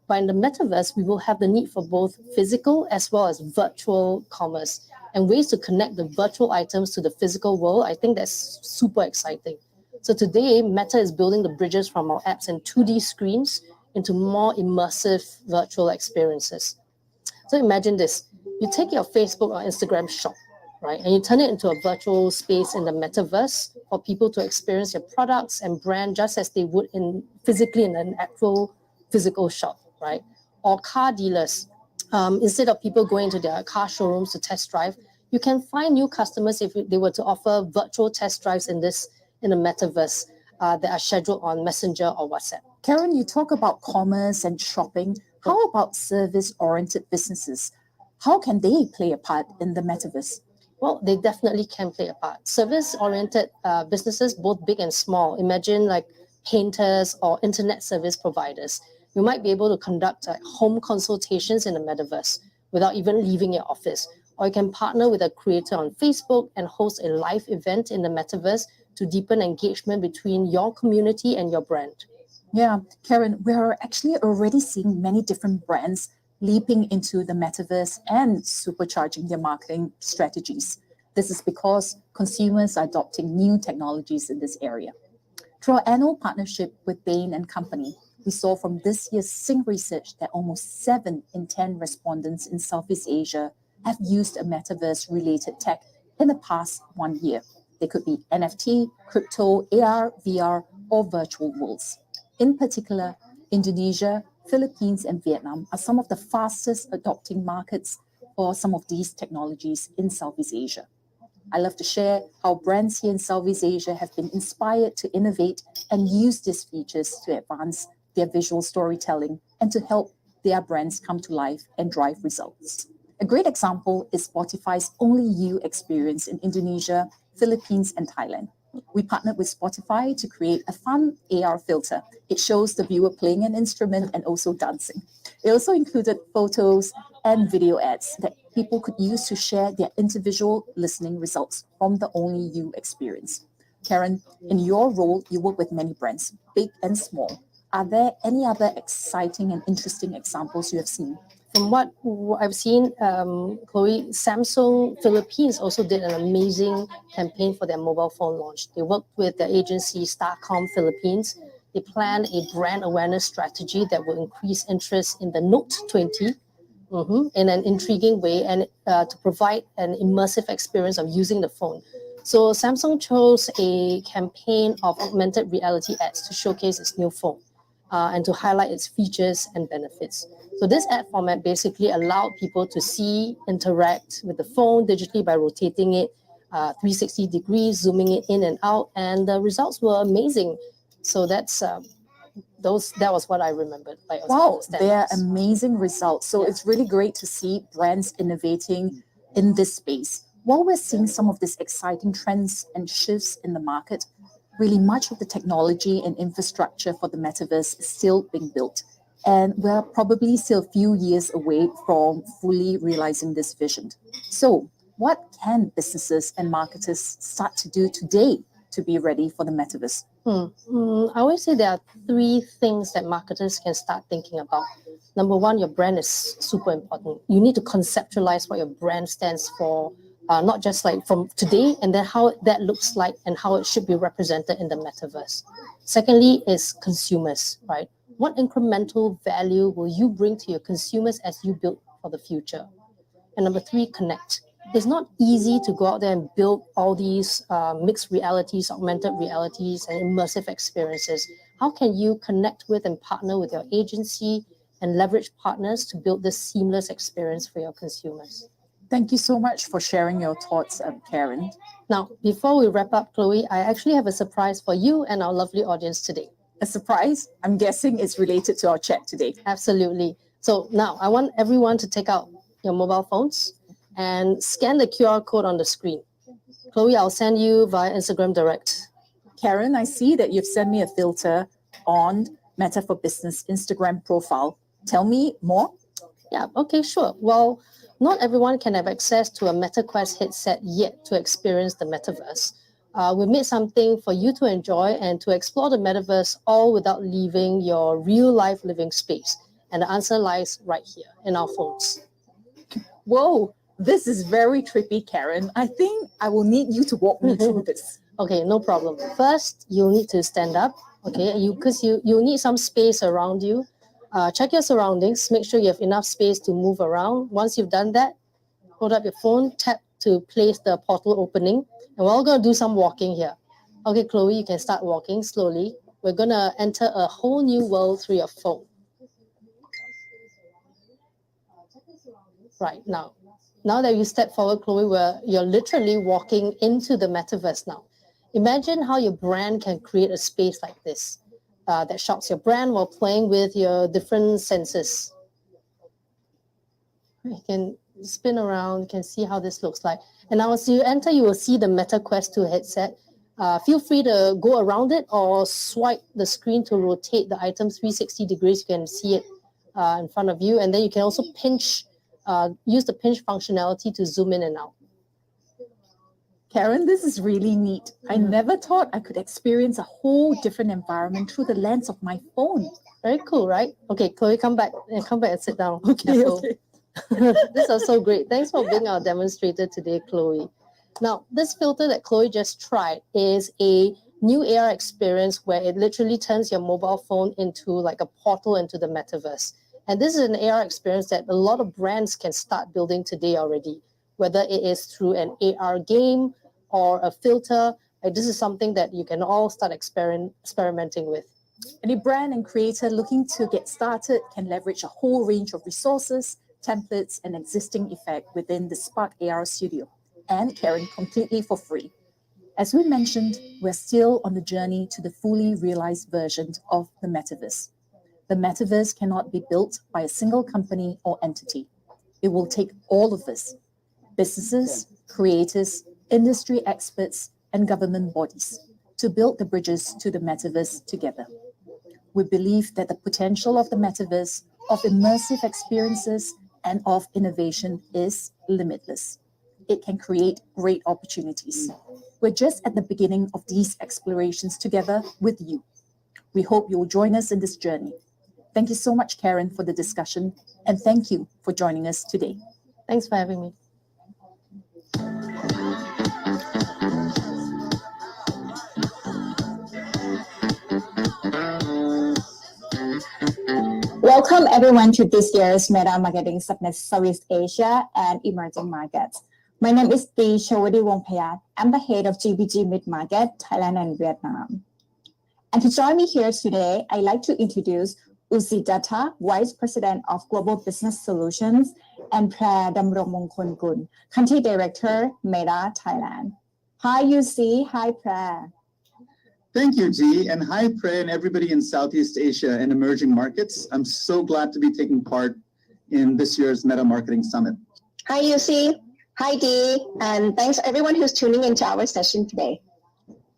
But in the metaverse, we will have the need for both physical as well as virtual commerce and ways to connect the virtual items to the physical world. I think that's super exciting. So today, Meta is building the bridges from our apps and 2D screens into more immersive virtual experiences. So imagine this. You take your Facebook or Instagram shop, right? And you turn it into a virtual space in the metaverse for people to experience your products and brand just as they would physically in an actual physical shop, right? Or car dealers. Instead of people going to their car showrooms to test drive, you can find new customers if they were to offer virtual test drives in the metaverse that are scheduled on Messenger or WhatsApp. Karen, you talk about commerce and shopping. How about service-oriented businesses? How can they play a part in the metaverse? Well, they definitely can play a part. Service-oriented businesses, both big and small, imagine like painters or internet service providers. You might be able to conduct home consultations in the metaverse without even leaving your office. Or you can partner with a creator on Facebook and host a live event in the metaverse to deepen engagement between your community and your brand. Yeah, Karen, we are actually already seeing many different brands leaping into the metaverse and supercharging their marketing strategies. This is because consumers are adopting new technologies in this area. Through our annual partnership with Bain & Company, we saw from this year's Sync research that almost 7 in 10 respondents in Southeast Asia have used a metaverse-related tech in the past 1 year. They could be NFT, crypto, AR, VR, or virtual worlds. In particular, Indonesia, Philippines, and Vietnam are some of the fastest adopting markets for some of these technologies in Southeast Asia. I love to share how brands here in Southeast Asia have been inspired to innovate and use these features to advance their visual storytelling and to help their brands come to life and drive results. A great example is Spotify's Only You experience in Indonesia, Philippines, and Thailand. We partnered with Spotify to create a fun AR filter. It shows the viewer playing an instrument and also dancing. It also included photos and video ads that people could use to share their individual listening results from the Only You experience. Karen, in your role, you work with many brands, big and small. Are there any other exciting and interesting examples you have seen? From what I've seen, Chloe, Samsung Philippines also did an amazing campaign for their mobile phone launch. They worked with the agency Starcom Philippines They plan a brand awareness strategy that will increase interest in the Note 20 in an intriguing way and to provide an immersive experience of using the phone. So Samsung chose a campaign of augmented reality ads to showcase its new phone and to highlight its features and benefits. So this ad format basically allowed people to see, interact with the phone digitally by rotating it 360 degrees, zooming it in and out, and the results were amazing. So that was what I remembered. Like, Wow, they are standouts. amazing results. So Yeah. it's really great to see brands innovating in this space. While we're seeing some of these exciting trends and shifts in the market, really much of the technology and infrastructure for the metaverse is still being built. And we're probably still a few years away from fully realizing this vision. So, what can businesses and marketers start to do today to be ready for the metaverse? I always say there are three things that marketers can start thinking about. Number one, your brand is super important. You need to conceptualize what your brand stands for, not just like from today, and then how that looks like and how it should be represented in the metaverse. Secondly is consumers, right? What incremental value will you bring to your consumers as you build for the future? And number three, connect. It's not easy to go out there and build all these mixed realities, augmented realities, and immersive experiences. How can you connect with and partner with your agency and leverage partners to build this seamless experience for your consumers? Thank you so much for sharing your thoughts, Karen. Now, before we wrap up, Chloe, I actually have a surprise for you and our lovely audience today. A surprise? I'm guessing it's related to our chat today. Absolutely. So now I want everyone to take out your mobile phones and scan the QR code on the screen. Chloe, I'll send you via Instagram Direct. Karen, I see that you've sent me a filter on Meta for Business Instagram profile. Tell me more. Yeah, okay, sure. Well, not everyone can have access to a MetaQuest headset yet to experience the metaverse. We made something for you to enjoy and to explore the metaverse all without leaving your real life living space. And the answer lies right here in our phones. Whoa, this is very trippy, Karen. I think I will need you to walk me through this. Okay, no problem. First, you'll need to stand up, okay? Because you need some space around you. Check your surroundings. Make sure you have enough space to move around. Once you've done that, hold up your phone, tap to place the portal opening. And we're all going to do some walking here. Okay, Chloe, you can start walking slowly. We're going to enter a whole new world through your phone. Right, now that you step forward, Chloe, you're literally walking into the metaverse now. Imagine how your brand can create a space like this that shocks your brand while playing with your different senses. You can spin around, you can see how this looks like. And now as you enter, you will see the MetaQuest 2 headset. Feel free to go around it or swipe the screen to rotate the item 360 degrees. You can see it in front of you. And then you can also use the pinch functionality to zoom in and out. Karen, this is really neat. I never thought I could experience a whole different environment through the lens of my phone. Very cool, right? Okay, Chloe, come back and sit down. Okay, Careful. okay. This is so great. Thanks for being our demonstrator today, Chloe. Now, this filter that Chloe just tried is a new AR experience where it literally turns your mobile phone into like a portal into the metaverse. And this is an AR experience that a lot of brands can start building today already, whether it is through an AR game or a filter. Like, this is something that you can all start experimenting with. Any brand and creator looking to get started can leverage a whole range of resources, templates, and existing effect within the Spark AR Studio, and Karen, completely for free. As we mentioned, we're still on the journey to the fully realized version of the metaverse. The metaverse cannot be built by a single company or entity. It will take all of us, businesses, creators, industry experts, and government bodies, to build the bridges to the metaverse together. We believe that the potential of the metaverse, of immersive experiences, and of innovation is limitless. It can create great opportunities. We're just at the beginning of these explorations together with you. We hope you'll join us in this journey. Thank you so much, Karen, for the discussion, and thank you for joining us today. Thanks for having me. Welcome everyone to this year's Meta Marketing Summit Southeast Asia and Emerging Markets. My name is T. Chawadi Wongpayat. I'm the head of GBG Mid-Market, Thailand and Vietnam. And to join me here today, I'd like to introduce Uzi Datta, Vice President of Global Business Solutions, and Phra Damrongmongkol, Country Director, Meta Thailand. Hi Uzi, hi Phra. Thank you, G, and hi, Pre, and everybody in Southeast Asia and emerging markets. I'm so glad to be taking part in this year's Meta Marketing Summit. Hi, Yusi. Hi, Dee. And thanks everyone who's tuning into our session today.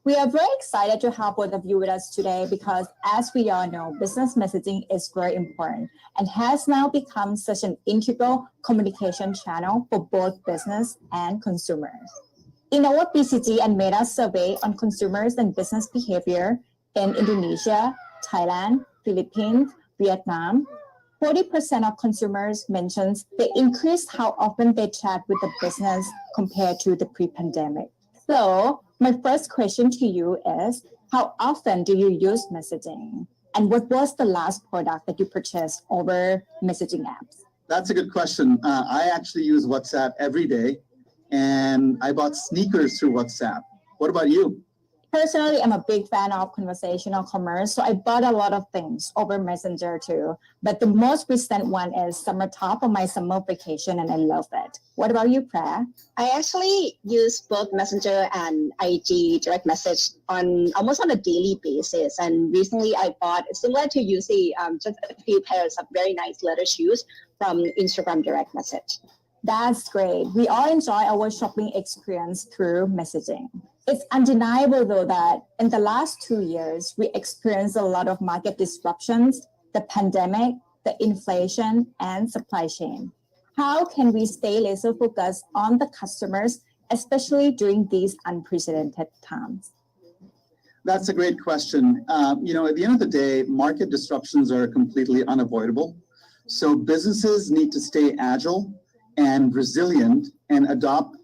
We are very excited to have both of you with us today because, as we all know, business messaging is very important and has now become such an integral communication channel for both business and consumers. In our BCG and Meta survey on consumers and business behavior in Indonesia, Thailand, Philippines, Vietnam, 40% of consumers mentioned they increased how often they chat with the business compared to the pre-pandemic. So my first question to you is, how often do you use messaging? And what was the last product that you purchased over messaging apps? That's a good question. I actually use WhatsApp every day, and I bought sneakers through WhatsApp. What about you? Personally, I'm a big fan of conversational commerce, so I bought a lot of things over Messenger too. But the most recent one is Summer Top on my summer vacation, and I love it. What about you, Phra? I actually use both Messenger and IG direct message almost on a daily basis. And recently I bought, similar to Yusi, just a few pairs of very nice leather shoes from Instagram direct message. That's great. We all enjoy our shopping experience through messaging. It's undeniable, though, that in the last 2 years, we experienced a lot of market disruptions, the pandemic, the inflation, and supply chain. How can we stay laser focused on the customers, especially during these unprecedented times? That's a great question. At the end of the day, market disruptions are completely unavoidable. So businesses need to stay agile and resilient and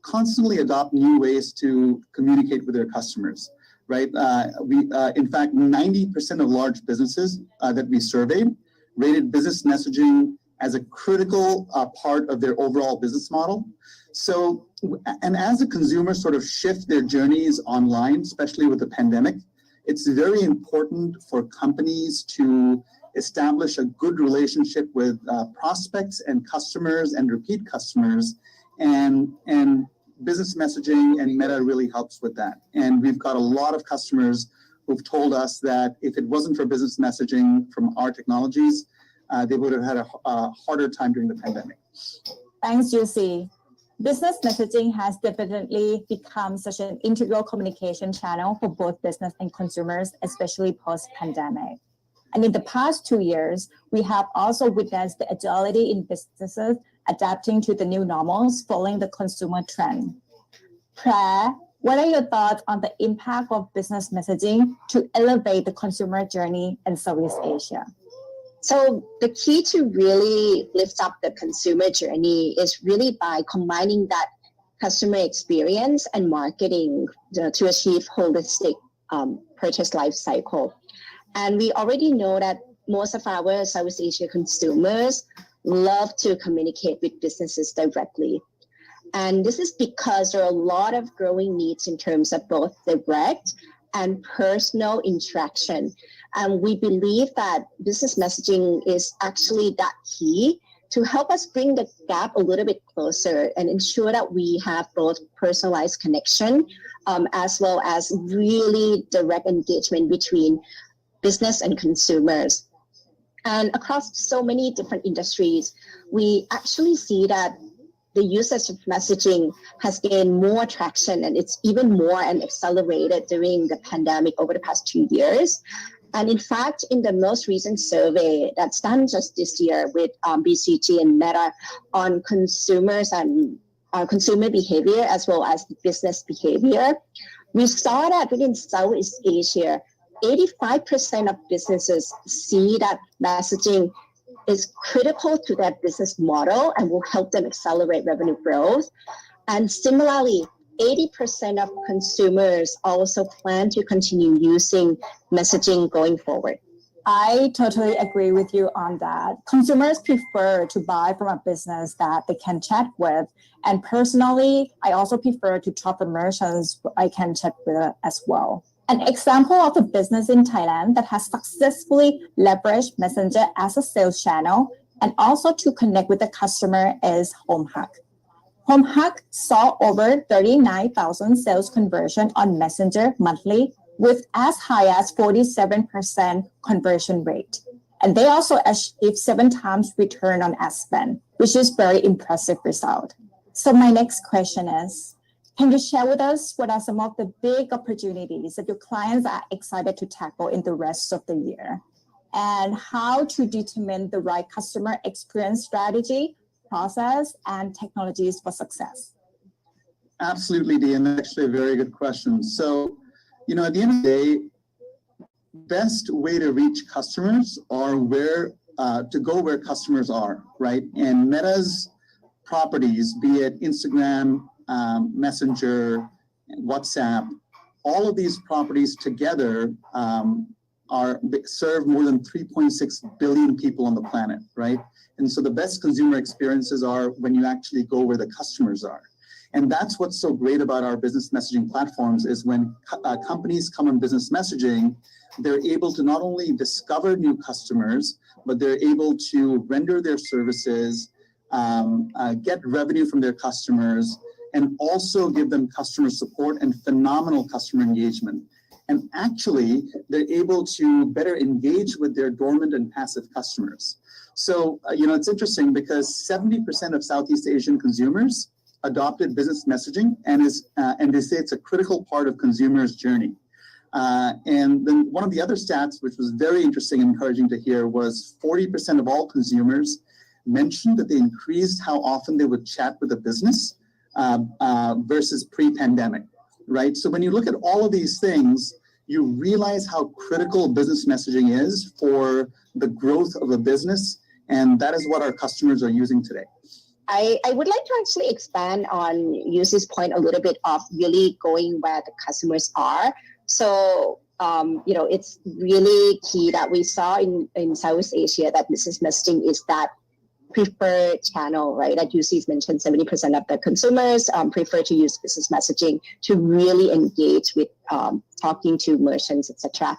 constantly adopt new ways to communicate with their customers, right? In fact, 90% of large businesses that we surveyed rated business messaging as a critical part of their overall business model. So, and as the consumers sort of shift their journeys online, especially with the pandemic, it's very important for companies to establish a good relationship with prospects and customers and repeat customers, and business messaging and Meta really helps with that. And we've got a lot of customers who've told us that if it wasn't for business messaging from our technologies, they would have had a harder time during the pandemic. Thanks, Juicy. Business messaging has definitely become such an integral communication channel for both business and consumers, especially post-pandemic. And in the past 2 years, we have also witnessed the agility in businesses adapting to the new normals following the consumer trend. Phra, what are your thoughts on the impact of business messaging to elevate the consumer journey in Southeast Asia? So the key to really lift up the consumer journey is really by combining that customer experience and marketing to achieve holistic purchase life cycle. And we already know that most of our Southeast Asia consumers love to communicate with businesses directly. And this is because there are a lot of growing needs in terms of both direct and personal interaction. And we believe that business messaging is actually that key to help us bring the gap a little bit closer and ensure that we have both personalized connection as well as really direct engagement between business and consumers. And across so many different industries, we actually see that the usage of messaging has gained more traction, and it's even more and accelerated during the pandemic over the past 2 years. And in fact, in the most recent survey that's done just this year with BCG and Meta on consumers and consumer behavior as well as business behavior, we saw that within Southeast Asia, 85% of businesses see that messaging is critical to their business model and will help them accelerate revenue growth. And similarly, 80% of consumers also plan to continue using messaging going forward. I totally agree with you on that. Consumers prefer to buy from a business that they can chat with. And personally, I also prefer to talk to merchants I can chat with as well. An example of a business in Thailand that has successfully leveraged Messenger as a sales channel and also to connect with the customer is Home-Hug. Home-Hug saw over 39,000 sales conversion on Messenger monthly with as high as 47% conversion rate. And they also achieved 7 times return on ad spend, which is very impressive result. So my next question is, can you share with us what are some of the big opportunities that your clients are excited to tackle in the rest of the year? And how to determine the right customer experience strategy, process, and technologies for success? Absolutely, Dee, and that's actually a very good question. So, at the end of the day, best way to reach customers are to go where customers are, right? And Meta's properties, be it Instagram, Messenger, WhatsApp, all of these properties together serve more than 3.6 billion people on the planet, right? And so the best consumer experiences are when you actually go where the customers are. And that's what's so great about our business messaging platforms is when companies come on business messaging, they're able to not only discover new customers, but they're able to render their services, get revenue from their customers, and also give them customer support and phenomenal customer engagement. And actually, they're able to better engage with their dormant and passive customers. So, it's interesting because 70% of Southeast Asian consumers adopted business messaging and they say it's a critical part of consumers' journey. And then one of the other stats, which was very interesting and encouraging to hear, was 40% of all consumers mentioned that they increased how often they would chat with a business versus pre-pandemic, right? So when you look at all of these things, you realize how critical business messaging is for the growth of a business, and that is what our customers are using today. I would like to actually expand on Yusi's point a little bit of really going where the customers are. So, it's really key that we saw in Southeast Asia that business messaging is that preferred channel, right? That Yusi's mentioned 70% of the consumers prefer to use business messaging to really engage with talking to merchants, etc.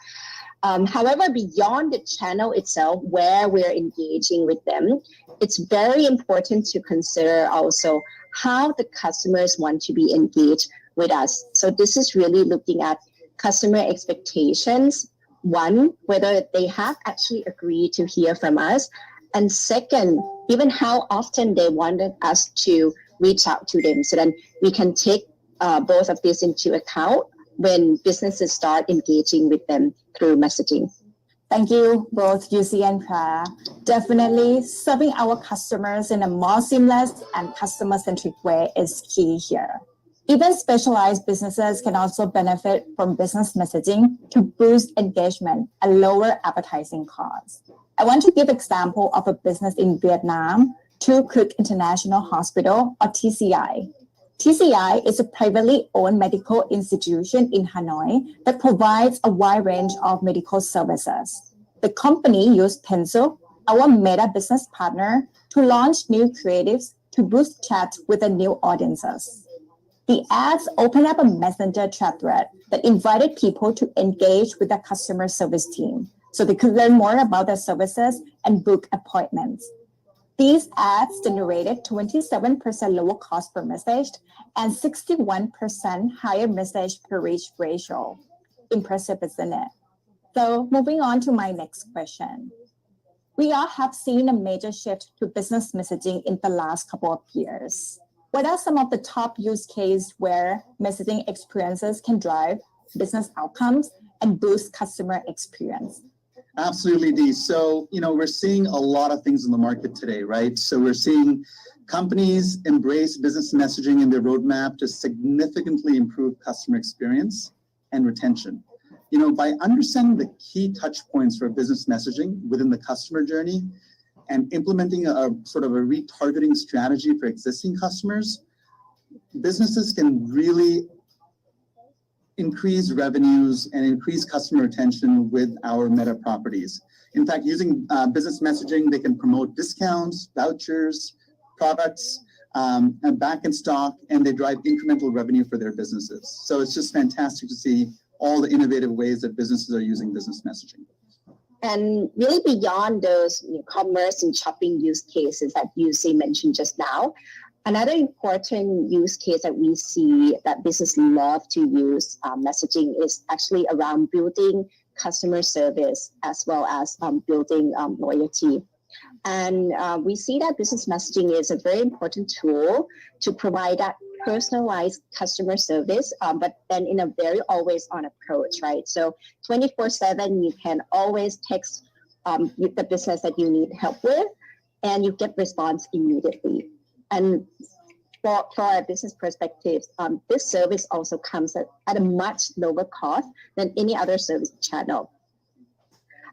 However, beyond the channel itself, where we're engaging with them, it's very important to consider also how the customers want to be engaged with us. So this is really looking at customer expectations. One, whether they have actually agreed to hear from us. And second, even how often they wanted us to reach out to them. So then we can take both of this into account when businesses start engaging with them through messaging. Thank you, both Yusi and Pra. Definitely serving our customers in a more seamless and customer-centric way is key here. Even specialized businesses can also benefit from business messaging to boost engagement and lower advertising costs. I want to give an example of a business in Vietnam, Thu Cuc International Hospital, or TCI. TCI is a privately owned medical institution in Hanoi that provides a wide range of medical services. The company used Pencil, our Meta business partner, to launch new creatives to boost chat with the new audiences. The ads opened up a messenger chat thread that invited people to engage with the customer service team so they could learn more about their services and book appointments. These ads generated 27% lower cost per message and 61% higher message per reach ratio. Impressive, isn't it? So moving on to my next question. We all have seen a major shift to business messaging in the last couple of years. What are some of the top use cases where messaging experiences can drive business outcomes and boost customer experience? Absolutely, Dee. So, we're seeing a lot of things in the market today, right? So we're seeing companies embrace business messaging in their roadmap to significantly improve customer experience and retention. By understanding the key touch points for business messaging within the customer journey and implementing a sort of a retargeting strategy for existing customers, businesses can really increase revenues and increase customer retention with our Meta properties. In fact, using business messaging, they can promote discounts, vouchers, products, and back in stock, and they drive incremental revenue for their businesses. So it's just fantastic to see all the innovative ways that businesses are using business messaging. And really beyond those commerce and shopping use cases that you mentioned just now, another important use case that we see that business love to use messaging is actually around building customer service as well as building loyalty. And we see that business messaging is a very important tool to provide that personalized customer service, but then in a very always on approach, right? So 24/7, you can always text the business that you need help with, and you get response immediately. And for our business perspective, this service also comes at a much lower cost than any other service channel.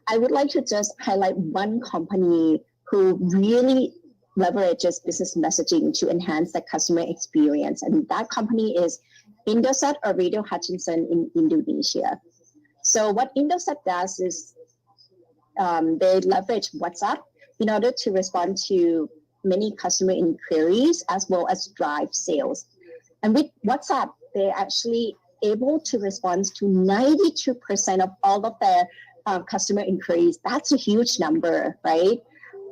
I would like to just highlight one company who really leverages business messaging to enhance the customer experience. And that company is Indosat or Radio Hutchinson in Indonesia. So what Indosat does is they leverage WhatsApp in order to respond to many customer inquiries as well as drive sales. And with WhatsApp, they're actually able to respond to 92% of all of their customer inquiries. That's a huge number, right?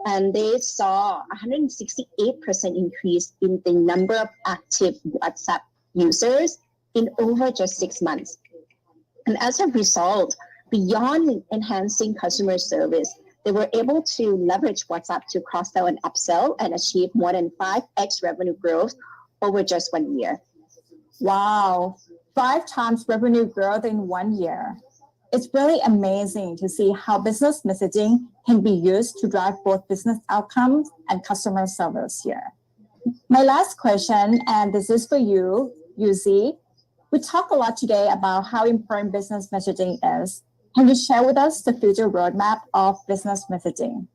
And they saw 168% increase in the number of active WhatsApp users in over just 6 months. And as a result, beyond enhancing customer service, they were able to leverage WhatsApp to cross-sell and upsell and achieve more than 5x revenue growth over just 1 year. Wow, 5 times revenue growth in 1 year. It's really amazing to see how business messaging can be used to drive both business outcomes and customer service here. My last question, and this is for you, Yuzi. We talk a lot today about how important business messaging is. Can you share with us the future roadmap of business messaging?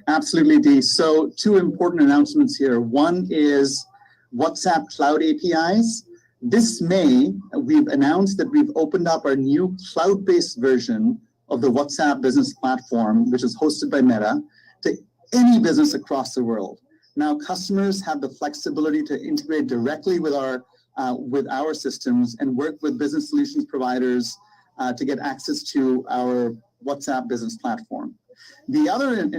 Absolutely, Dee. So 2 important announcements here. One is WhatsApp Cloud APIs. This May, we've announced that we've opened up our new cloud-based version of the WhatsApp business platform, which is hosted by Meta, to any business across the world. Now, customers have the flexibility to integrate directly with our systems and work with business solutions providers to get access to our WhatsApp business platform. The other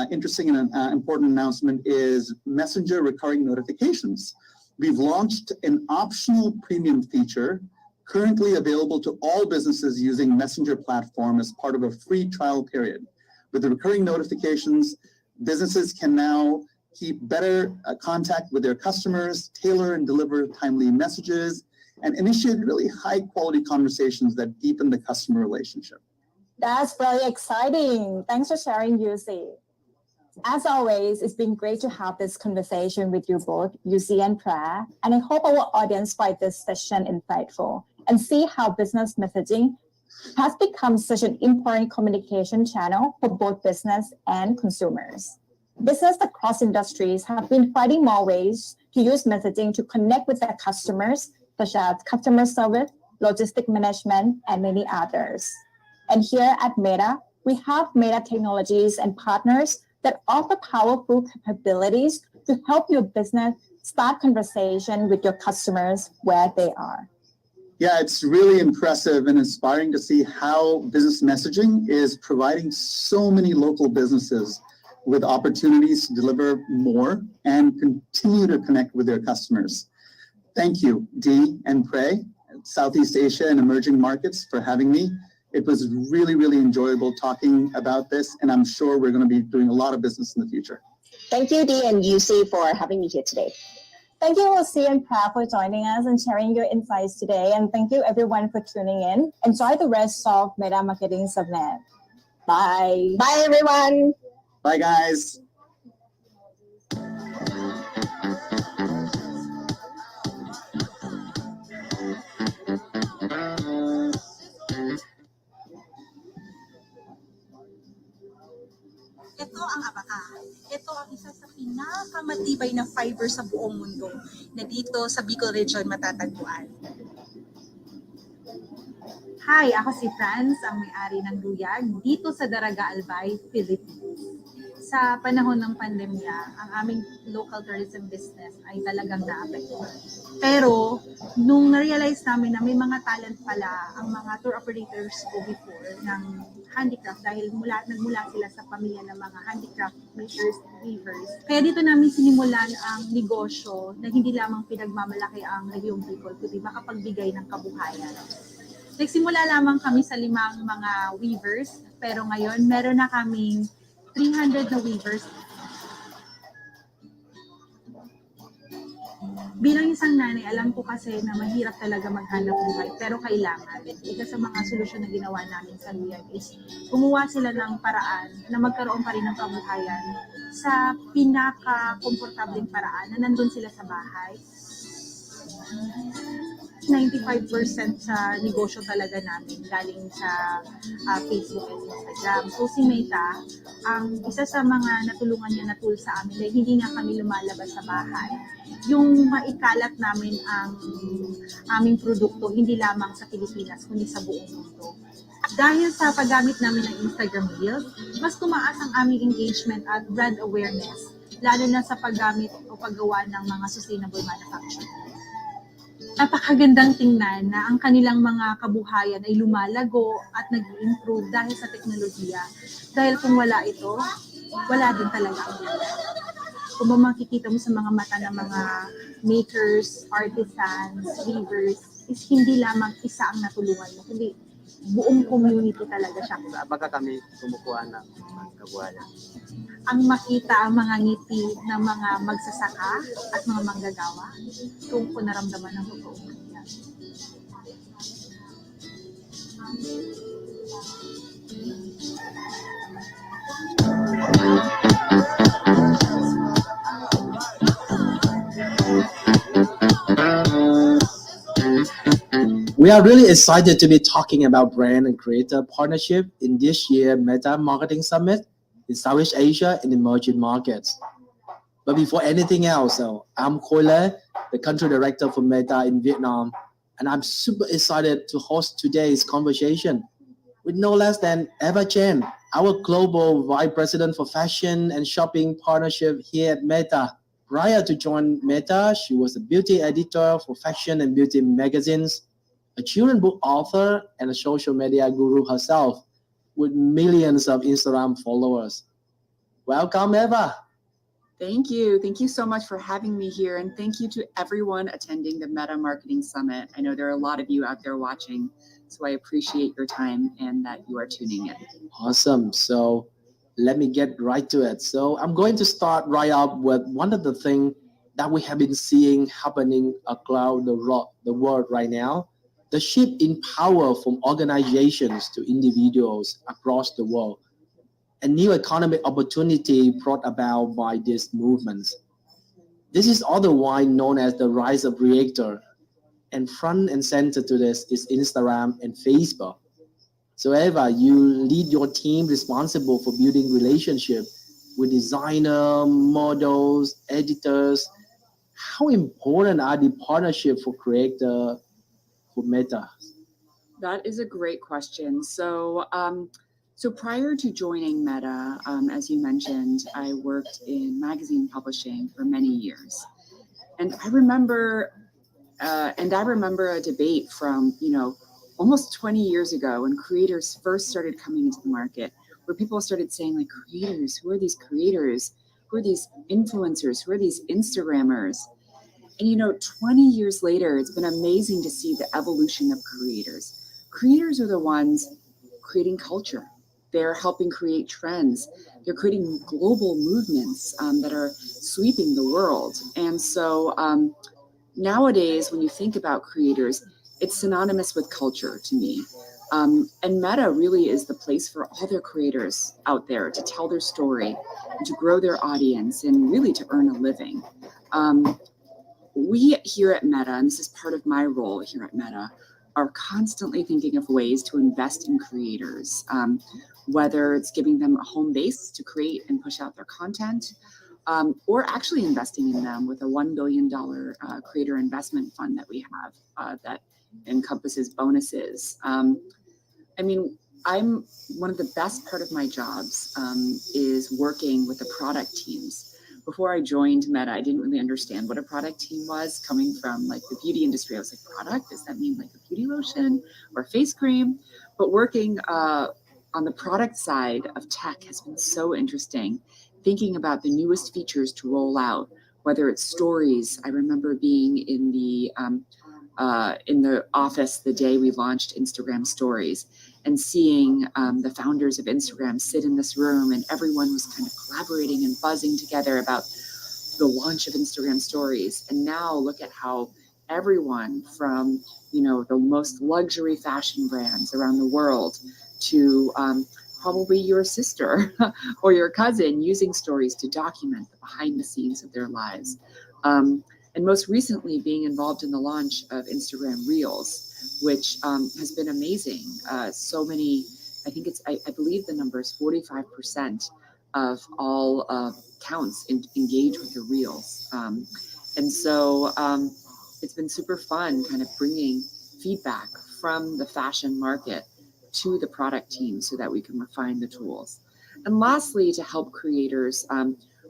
interesting and important announcement is Messenger recurring notifications. We've launched an optional premium feature currently available to all businesses using Messenger platform as part of a free trial period. With the recurring notifications, businesses can now keep better contact with their customers, tailor and deliver timely messages, and initiate really high-quality conversations that deepen the customer relationship. That's really exciting. Thanks for sharing, Yuzi. As always, it's been great to have this conversation with you both, Yuzi and Prair, and I hope our audience find this session insightful and see how business messaging has become such an important communication channel for both business and consumers. Business across industries have been finding more ways to use messaging to connect with their customers, such as customer service, logistic management, and many others. And here at Meta, we have Meta technologies and partners that offer powerful capabilities to help your business start conversation with your customers where they are. Yeah, it's really impressive and inspiring to see how business messaging is providing so many local businesses with opportunities to deliver more and continue to connect with their customers. Thank you, Dee and Prair, Southeast Asia and emerging markets, for having me. It was really, really enjoyable talking about this, and I'm sure we're going to be doing a lot of business in the future. Thank you, Dee and Yuzi, for having me here today. Thank you, Yuzi and Prair, for joining us and sharing your insights today. And thank you, everyone, for tuning in. Enjoy the rest of Meta Marketing Summit. Bye. Bye, everyone. Bye, guys. Ito ang abaka. Ito ang isa sa pinakamatibay na fiber sa buong mundo na dito sa Bicol Region matatagpuan. Hi, ako si Franz, ang may-ari ng Ruyag dito sa Daraga Albay, Philippines. Sa panahon ng pandemya, ang aming local tourism business ay talagang naapektuhan. Pero, nung na-realize namin na may mga talent pala ang mga tour operators ko before ng handicraft dahil nagmula sila sa pamilya ng mga handicraft makers and weavers. Kaya dito namin sinimulan ang negosyo na hindi lamang pinagmamalaki ang rehiyong people, kundi makapagbigay ng kabuhayan. Nagsimula lamang kami sa 5 mga weavers, pero ngayon meron na kaming 300 na weavers. Bilang isang nanay, alam ko kasi na mahirap talaga maghanap buhay, pero kailangan. Isa sa mga solusyon na ginawa namin sa Ruyag is gumawa sila ng paraan na magkaroon pa rin ng kabuhayan sa pinaka-komportableng paraan na nandun sila sa bahay. 95% sa negosyo talaga namin galing sa Facebook at Instagram. So si Meta, ang isa sa mga natulungan niya na tool sa amin dahil hindi nga kami lumalabas sa bahay. Yung maikalat namin ang aming produkto hindi lamang sa Pilipinas kundi sa buong mundo. Dahil sa paggamit namin ng Instagram Reels, mas tumaas ang aming engagement at brand awareness, lalo na sa paggamit o paggawa ng mga sustainable manufacturing. Napakagandang tingnan na ang kanilang mga kabuhayan ay lumalago at nag-improve dahil sa teknolohiya. Dahil kung wala ito, wala din talaga ang buhay. Kung ba makikita mo sa mga mata ng mga makers, artisans, weavers, is hindi lamang isa ang natulungan mo, kundi buong community talaga siya. Baka kami kumukuha ng kabuhayan. Ang makita ang mga ngiti ng mga magsasaka at mga manggagawa, kung naramdaman ng totoo. We are really excited to be talking about brand and creator partnership in this year Meta Marketing Summit in Southeast Asia and emerging markets. But before anything else, I'm Khoi, the country director for Meta in Vietnam, and I'm super excited to host today's conversation with no less than Eva Chen, our global vice president for fashion and shopping partnership here at Meta. Prior to join Meta, she was a beauty editor for fashion and beauty magazines, a children's book author, and a social media guru herself, with millions of Instagram followers. Welcome, Eva. Thank you. Thank you so much for having me here. And thank you to everyone attending the Meta Marketing Summit. I know there are a lot of you out there watching, so I appreciate your time and that you are tuning in. Awesome. So let me get right to it. So I'm going to start right up with one of the things that we have been seeing happening across the world right now, the shift in power from organizations to individuals across the world. A new economic opportunity brought about by these movements. This is otherwise known as the rise of creator, and front and center to this is Instagram and Facebook. So Eva, you lead your team responsible for building relationship with designer, models, editors. How important are the partnership for creator for Meta? That is a great question. So prior to joining Meta, as you mentioned, I worked in magazine publishing for many years. And I remember a debate from, almost 20 years ago when creators first started coming into the market, where people started saying, like, creators, who are these creators? Who are these influencers? Who are these Instagrammers? And 20 years later, it's been amazing to see the evolution of creators. Creators are the ones creating culture. They're helping create trends. They're creating global movements that are sweeping the world. And so nowadays, when you think about creators, it's synonymous with culture to me. And Meta really is the place for all their creators out there to tell their story and to grow their audience and really to earn a living. We here at Meta, and this is part of my role here at Meta, are constantly thinking of ways to invest in creators, whether it's giving them a home base to create and push out their content, or actually investing in them with a $1 billion creator investment fund that we have that encompasses bonuses. I mean, I'm one of the best part of my jobs is working with the product teams. Before I joined Meta, I didn't really understand what a product team was. Coming from like the beauty industry, I was like, product? Does that mean like a beauty lotion or face cream? But working on the product side of tech has been so interesting. Thinking about the newest features to roll out, whether it's stories. I remember being in the office the day we launched Instagram Stories and seeing the founders of Instagram sit in this room, and everyone was kind of collaborating and buzzing together about the launch of Instagram Stories. And now look at how everyone from, you know, the most luxury fashion brands around the world to probably your sister or your cousin using stories to document the behind the scenes of their lives. And most recently being involved in the launch of Instagram Reels, which has been amazing. So many, I believe the number is 45% of all accounts engage with the Reels. And so it's been super fun kind of bringing feedback from the fashion market to the product team so that we can refine the tools. And lastly, to help creators,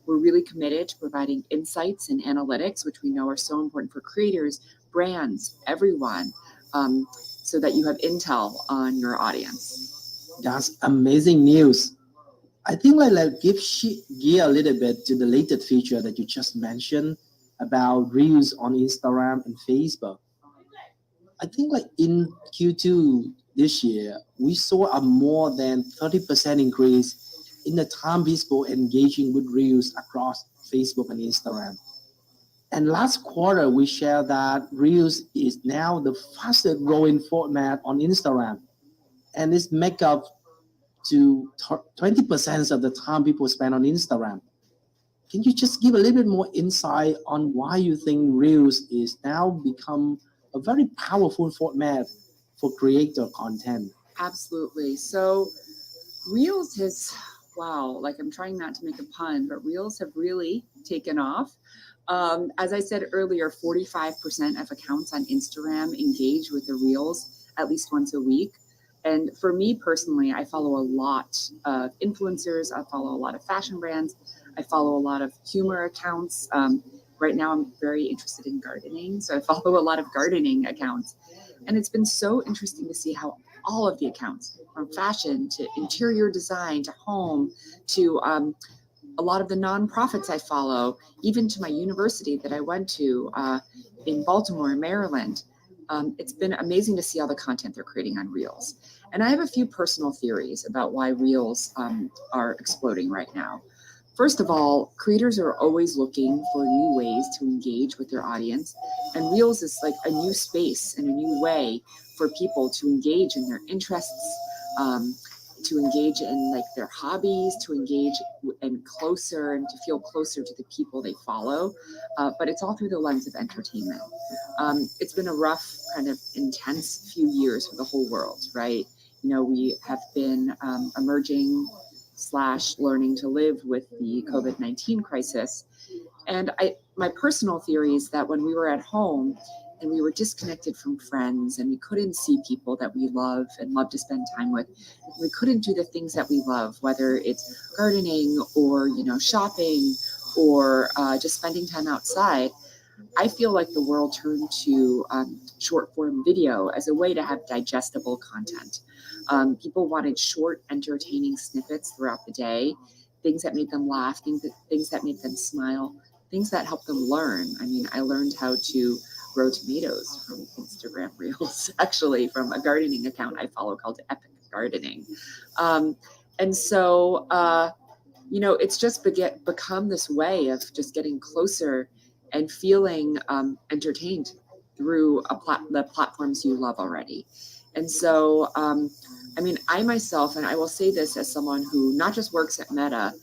we're really committed to providing insights and analytics, which we know are so important for creators, brands, everyone, so that you have intel on your audience. That's amazing news. I think like give gear a little bit to the latest feature that you just mentioned about Reels on Instagram and Facebook. I think like in Q2 this year, we saw a more than 30% increase in the time people engaging with Reels across Facebook and Instagram. And last quarter, we shared that Reels is now the fastest growing format on Instagram. And it's make up to 20% of the time people spend on Instagram. Can you just give a little bit more insight on why you think Reels is now become a very powerful format for creator content? Absolutely. So Reels has, wow, like I'm trying not to make a pun, but Reels have really taken off. As I said earlier, 45% of accounts on Instagram engage with the Reels at least once a week. And for me personally, I follow a lot of influencers. I follow a lot of fashion brands. I follow a lot of humor accounts. Right now, I'm very interested in gardening, so I follow a lot of gardening accounts. And it's been so interesting to see how all of the accounts, from fashion to interior design to home to a lot of the nonprofits I follow, even to my university that I went to in Baltimore, Maryland. It's been amazing to see all the content they're creating on Reels. And I have a few personal theories about why Reels are exploding right now. First of all, creators are always looking for new ways to engage with their audience. And Reels is like a new space and a new way for people to engage in their interests, to engage in like their hobbies, to engage and closer and to feel closer to the people they follow. But it's all through the lens of entertainment. It's been a rough, kind of intense few years for the whole world, right? You know, we have been emerging / learning to live with the COVID-19 crisis. And my personal theory is that when we were at home and we were disconnected from friends and we couldn't see people that we love and love to spend time with, we couldn't do the things that we love, whether it's gardening or, you know, shopping or just spending time outside. I feel like the world turned to short form video as a way to have digestible content. People wanted short, entertaining snippets throughout the day, things that made them laugh, things that made them smile, things that helped them learn. I mean, I learned how to grow tomatoes from Instagram Reels, actually from a gardening account I follow called Epic Gardening. And so, you know, it's just become this way of just getting closer and feeling entertained through the platforms you love already. And so, I mean, I myself, and I will say this as someone who not just works at Meta,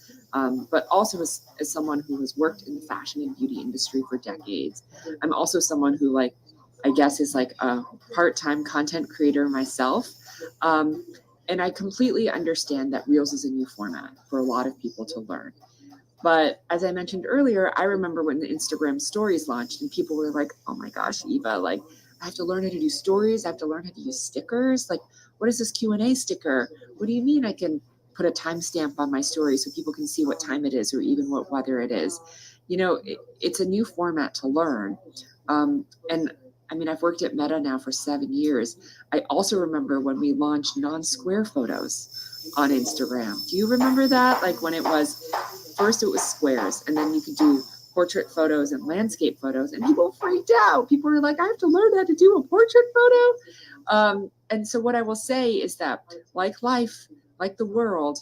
but also as someone who has worked in the fashion and beauty industry for decades. I'm also someone who, like, I guess is like a part-time content creator myself. And I completely understand that Reels is a new format for a lot of people to learn. But as I mentioned earlier, I remember when the Instagram stories launched and people were like, oh my gosh, Eva, like, I have to learn how to do stories. I have to learn how to use stickers. Like, what is this Q&A sticker? What do you mean I can put a timestamp on my story so people can see what time it is or even what weather it is? It's a new format to learn. And I mean, I've worked at Meta now for 7 years. I also remember when we launched non-square photos on Instagram. Do you remember that? Like when it was, first it was squares, and then you could do portrait photos and landscape photos, and people freaked out. People were like, I have to learn how to do a portrait photo. And so what I will say is that, like life, like the world,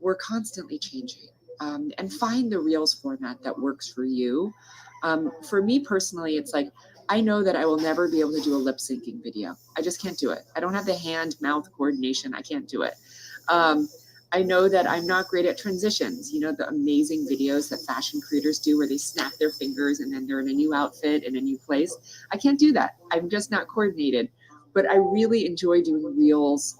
we're constantly changing. And find the Reels format that works for you. For me personally, it's like, I know that I will never be able to do a lip syncing video. I just can't do it. I don't have the hand-mouth coordination. I can't do it. I know that I'm not great at transitions, the amazing videos that fashion creators do where they snap their fingers and then they're in a new outfit in a new place. I can't do that. I'm just not coordinated. But I really enjoy doing Reels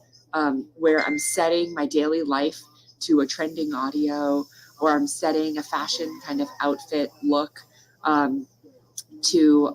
where I'm setting my daily life to a trending audio, or I'm setting a fashion kind of outfit look to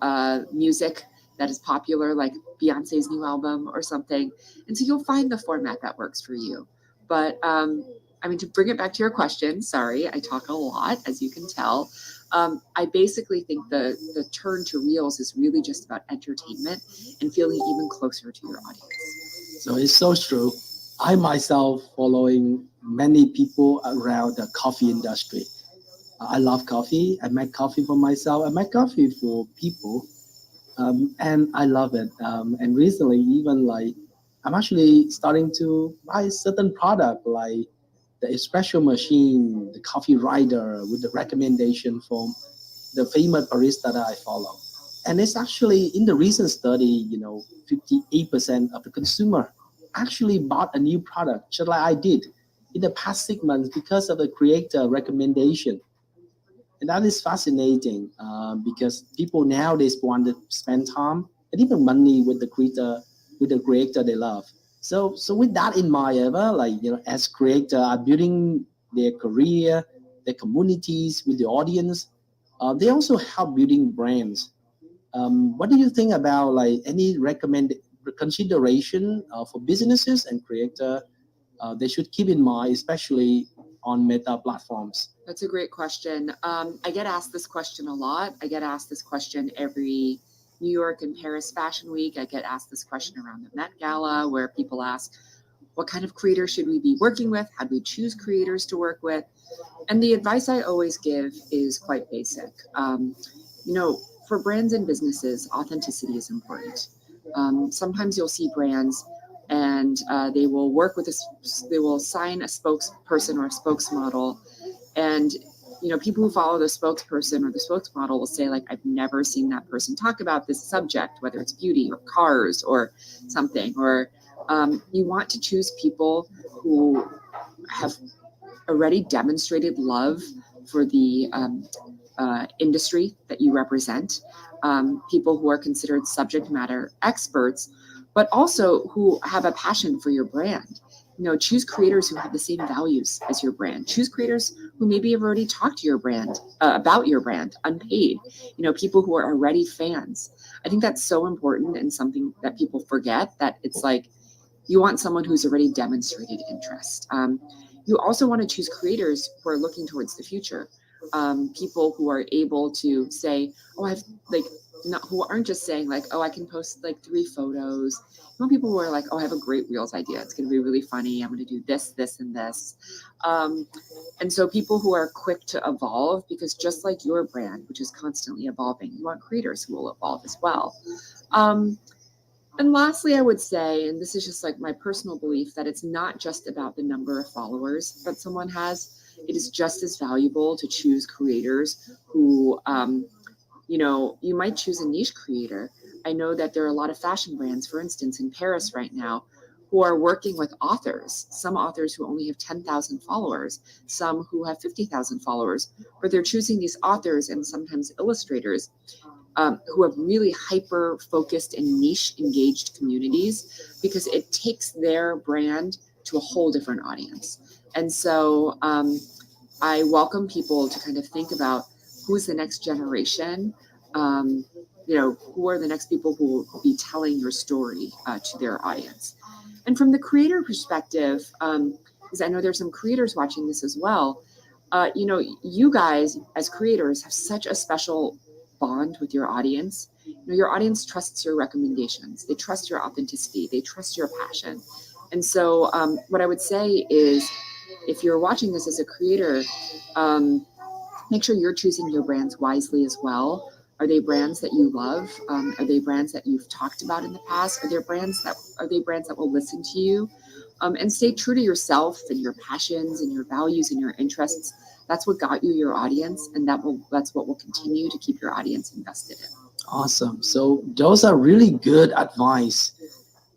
music that is popular, like Beyonce's new album or something. And so you'll find the format that works for you. But I mean, to bring it back to your question, sorry, I talk a lot, as you can tell. I basically think the turn to Reels is really just about entertainment and feeling even closer to your audience. So it's so true. I myself following many people around the coffee industry. I love coffee. I make coffee for myself. I make coffee for people, and I love it. And recently, even like, I'm actually starting to buy certain product like the espresso machine, the coffee rider with the recommendation from the famous barista that I follow. And it's actually in the recent study, 58% of the consumer actually bought a new product, just like I did in the past 6 months because of the creator recommendation. And that is fascinating because people nowadays want to spend time and even money with the creator they love. So with that in mind, as creator are building their career, their communities with the audience, they also help building brands. What do you think about like any consideration for businesses and creator they should keep in mind, especially on Meta platforms? That's a great question. I get asked this question a lot. I get asked this question every New York and Paris Fashion Week. I get asked this question around the Met Gala, where people ask, what kind of creators should we be working with? How do we choose creators to work with? And the advice I always give is quite basic. For brands and businesses, authenticity is important. Sometimes you'll see brands and they will work with they will sign a spokesperson or a spokesmodel, and people who follow the spokesperson or the spokesmodel will say, like, I've never seen that person talk about this subject, whether it's beauty or cars or something. Or you want to choose people who have already demonstrated love for the industry that you represent, people who are considered subject matter experts, but also who have a passion for your brand. Choose creators who have the same values as your brand. Choose creators who maybe have already talked to your brand, about your brand, unpaid. People who are already fans. I think that's so important and something that people forget, that it's like you want someone who's already demonstrated interest. You also want to choose creators who are looking towards the future. People who are able to say, who aren't just saying like, I can post like 3 photos. You want people who are like, I have a great Reels idea. It's going to be really funny. I'm going to do this, this, and this. And so people who are quick to evolve, because just like your brand, which is constantly evolving, you want creators who will evolve as well. And lastly, I would say, and this is just like my personal belief, that it's not just about the number of followers that someone has. It is just as valuable to choose creators who, you might choose a niche creator. I know that there are a lot of fashion brands, for instance, in Paris right now, who are working with authors, some authors who only have 10,000 followers, some who have 50,000 followers, but they're choosing these authors and sometimes illustrators who have really hyper-focused and niche engaged communities, because it takes their brand to a whole different audience. And so I welcome people to kind of think about who's the next generation, who are the next people who will be telling your story to their audience. And from the creator perspective, because I know there's some creators watching this as well, you guys as creators have such a special bond with your audience. Your audience trusts your recommendations. They trust your authenticity. They trust your passion. And so what I would say is, if you're watching this as a creator, make sure you're choosing your brands wisely as well. Are they brands that you love? Are they brands that you've talked about in the past? Are they brands that will listen to you? And stay true to yourself and your passions and your values and your interests. That's what got you your audience, and that's what will continue to keep your audience invested in. Awesome. So those are really good advice,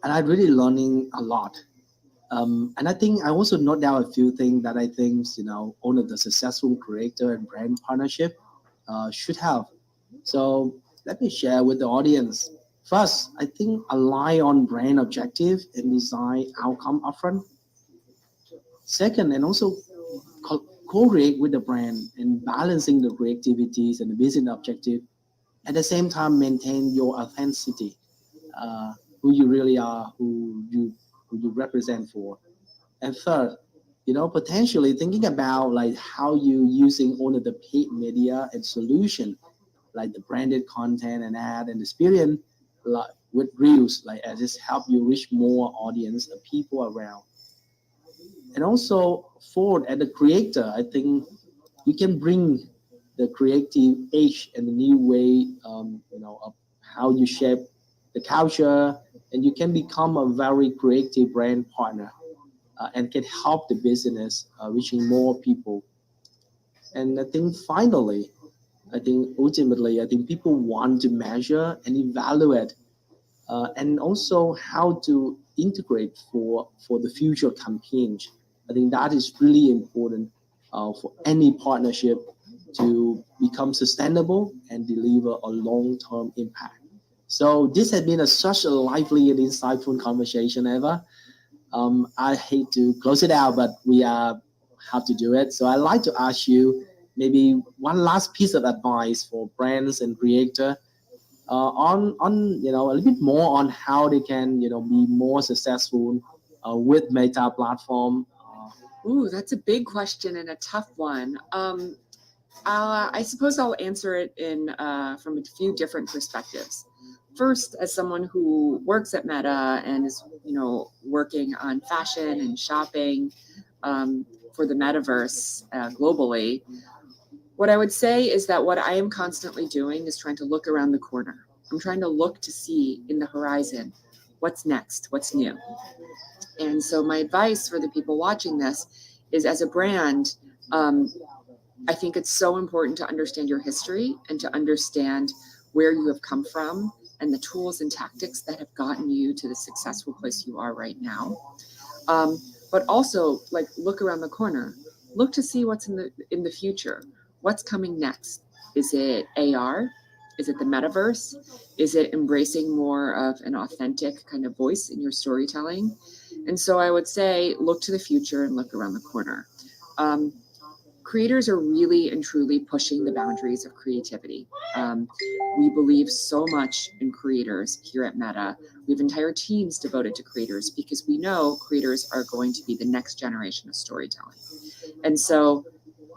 and I'm really learning a lot. And I think I also note down a few things that I think only the successful creator and brand partnership should have. So let me share with the audience. First, I think align on brand objective and design outcome upfront. Second, and also co-create with the brand and balancing the creativities and the business objective. At the same time, maintain your authenticity, who you really are, who you represent for. And third, potentially thinking about like how you using only the paid media and solution, like the branded content and ad and experience, like with reels, like as this help you reach more audience and people around. And also fourth, as the creator, I think you can bring the creative edge and the new way, of how you shape the culture, and you can become a very creative brand partner and can help the business reaching more people. And I think finally, ultimately, I think people want to measure and evaluate, and also how to integrate for the future campaigns. I think that is really important for any partnership to become sustainable and deliver a long-term impact. So this has been such a lively and insightful conversation, Eva. I hate to close it out, but we have to do it. So I'd like to ask you maybe one last piece of advice for brands and creator on a little bit more on how they can be more successful with Meta platform. Ooh, that's a big question and a tough one. I suppose I'll answer it in from a few different perspectives. First, as someone who works at Meta and is, working on fashion and shopping for the metaverse globally, what I would say is that what I am constantly doing is trying to look around the corner. I'm trying to look to see in the horizon what's next, what's new. And so my advice for the people watching this is, as a brand, I think it's so important to understand your history and to understand where you have come from and the tools and tactics that have gotten you to the successful place you are right now. But also, look around the corner. Look to see what's in the future. What's coming next? Is it AR? Is it the metaverse? Is it embracing more of an authentic kind of voice in your storytelling? And so I would say, look to the future and look around the corner. Creators are really and truly pushing the boundaries of creativity. We believe so much in creators here at Meta. We have entire teams devoted to creators because we know creators are going to be the next generation of storytelling. And so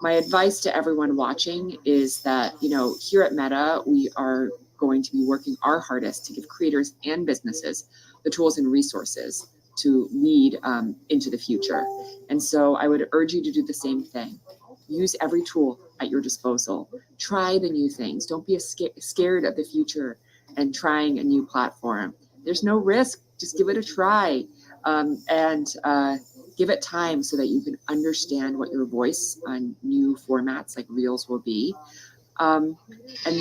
my advice to everyone watching is that, here at Meta, we are going to be working our hardest to give creators and businesses the tools and resources to lead into the future. And so I would urge you to do the same thing. Use every tool at your disposal. Try the new things. Don't be scared of the future and trying a new platform. There's no risk. Just give it a try, and give it time so that you can understand what your voice on new formats like Reels will be. And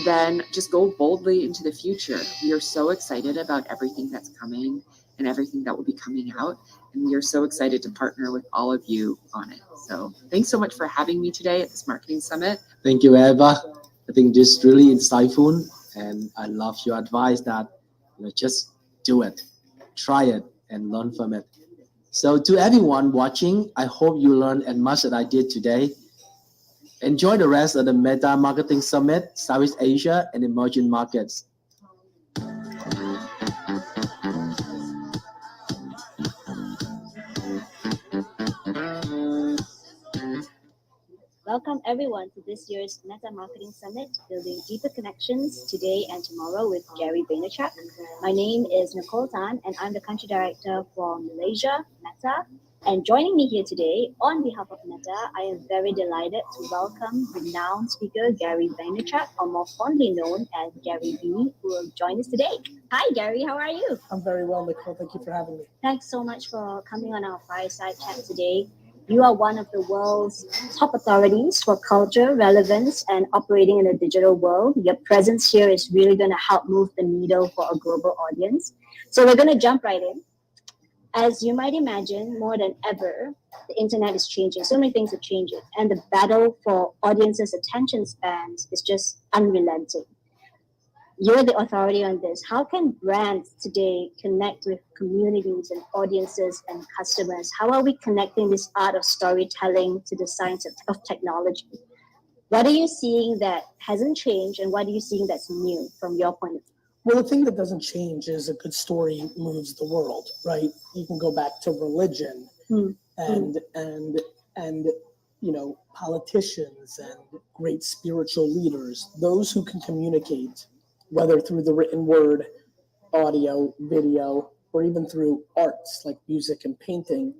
then just go boldly into the future. We are so excited about everything that's coming and everything that will be coming out. And we are so excited to partner with all of you on it. So thanks so much for having me today at this marketing summit. Thank you, Eva. I think this is really insightful, and I love your advice that just do it, try it, and learn from it. So to everyone watching, I hope you learned as much as I did today. Enjoy the rest of the Meta Marketing Summit, Southeast Asia and emerging markets. Welcome everyone to this year's Meta Marketing Summit, Building Deeper Connections Today and Tomorrow with Gary Vaynerchuk. My name is Nicole Tan and I'm the Country Director for Malaysia, Meta. And joining me here today on behalf of Meta, I am very delighted to welcome renowned speaker Gary Vaynerchuk, or more fondly known as Gary V, who will join us today. Hi Gary, how are you? I'm very well, Nicole. Thank you for having me. Thanks so much for coming on our fireside chat today. You are one of the world's top authorities for culture, relevance, and operating in a digital world. Your presence here is really going to help move the needle for a global audience. So we're going to jump right in. As you might imagine, more than ever, the internet is changing. So many things are changing. And the battle for audiences' attention spans is just unrelenting. You're the authority on this. How can brands today connect with communities and audiences and customers? How are we connecting this art of storytelling to the science of technology? What are you seeing that hasn't changed, and what are you seeing that's new from your point of view? Well, the thing that doesn't change is a good story moves the world, right? You can go back to religion and you know, politicians and great spiritual leaders, those who can communicate, whether through the written word, audio, video, or even through arts like music and painting,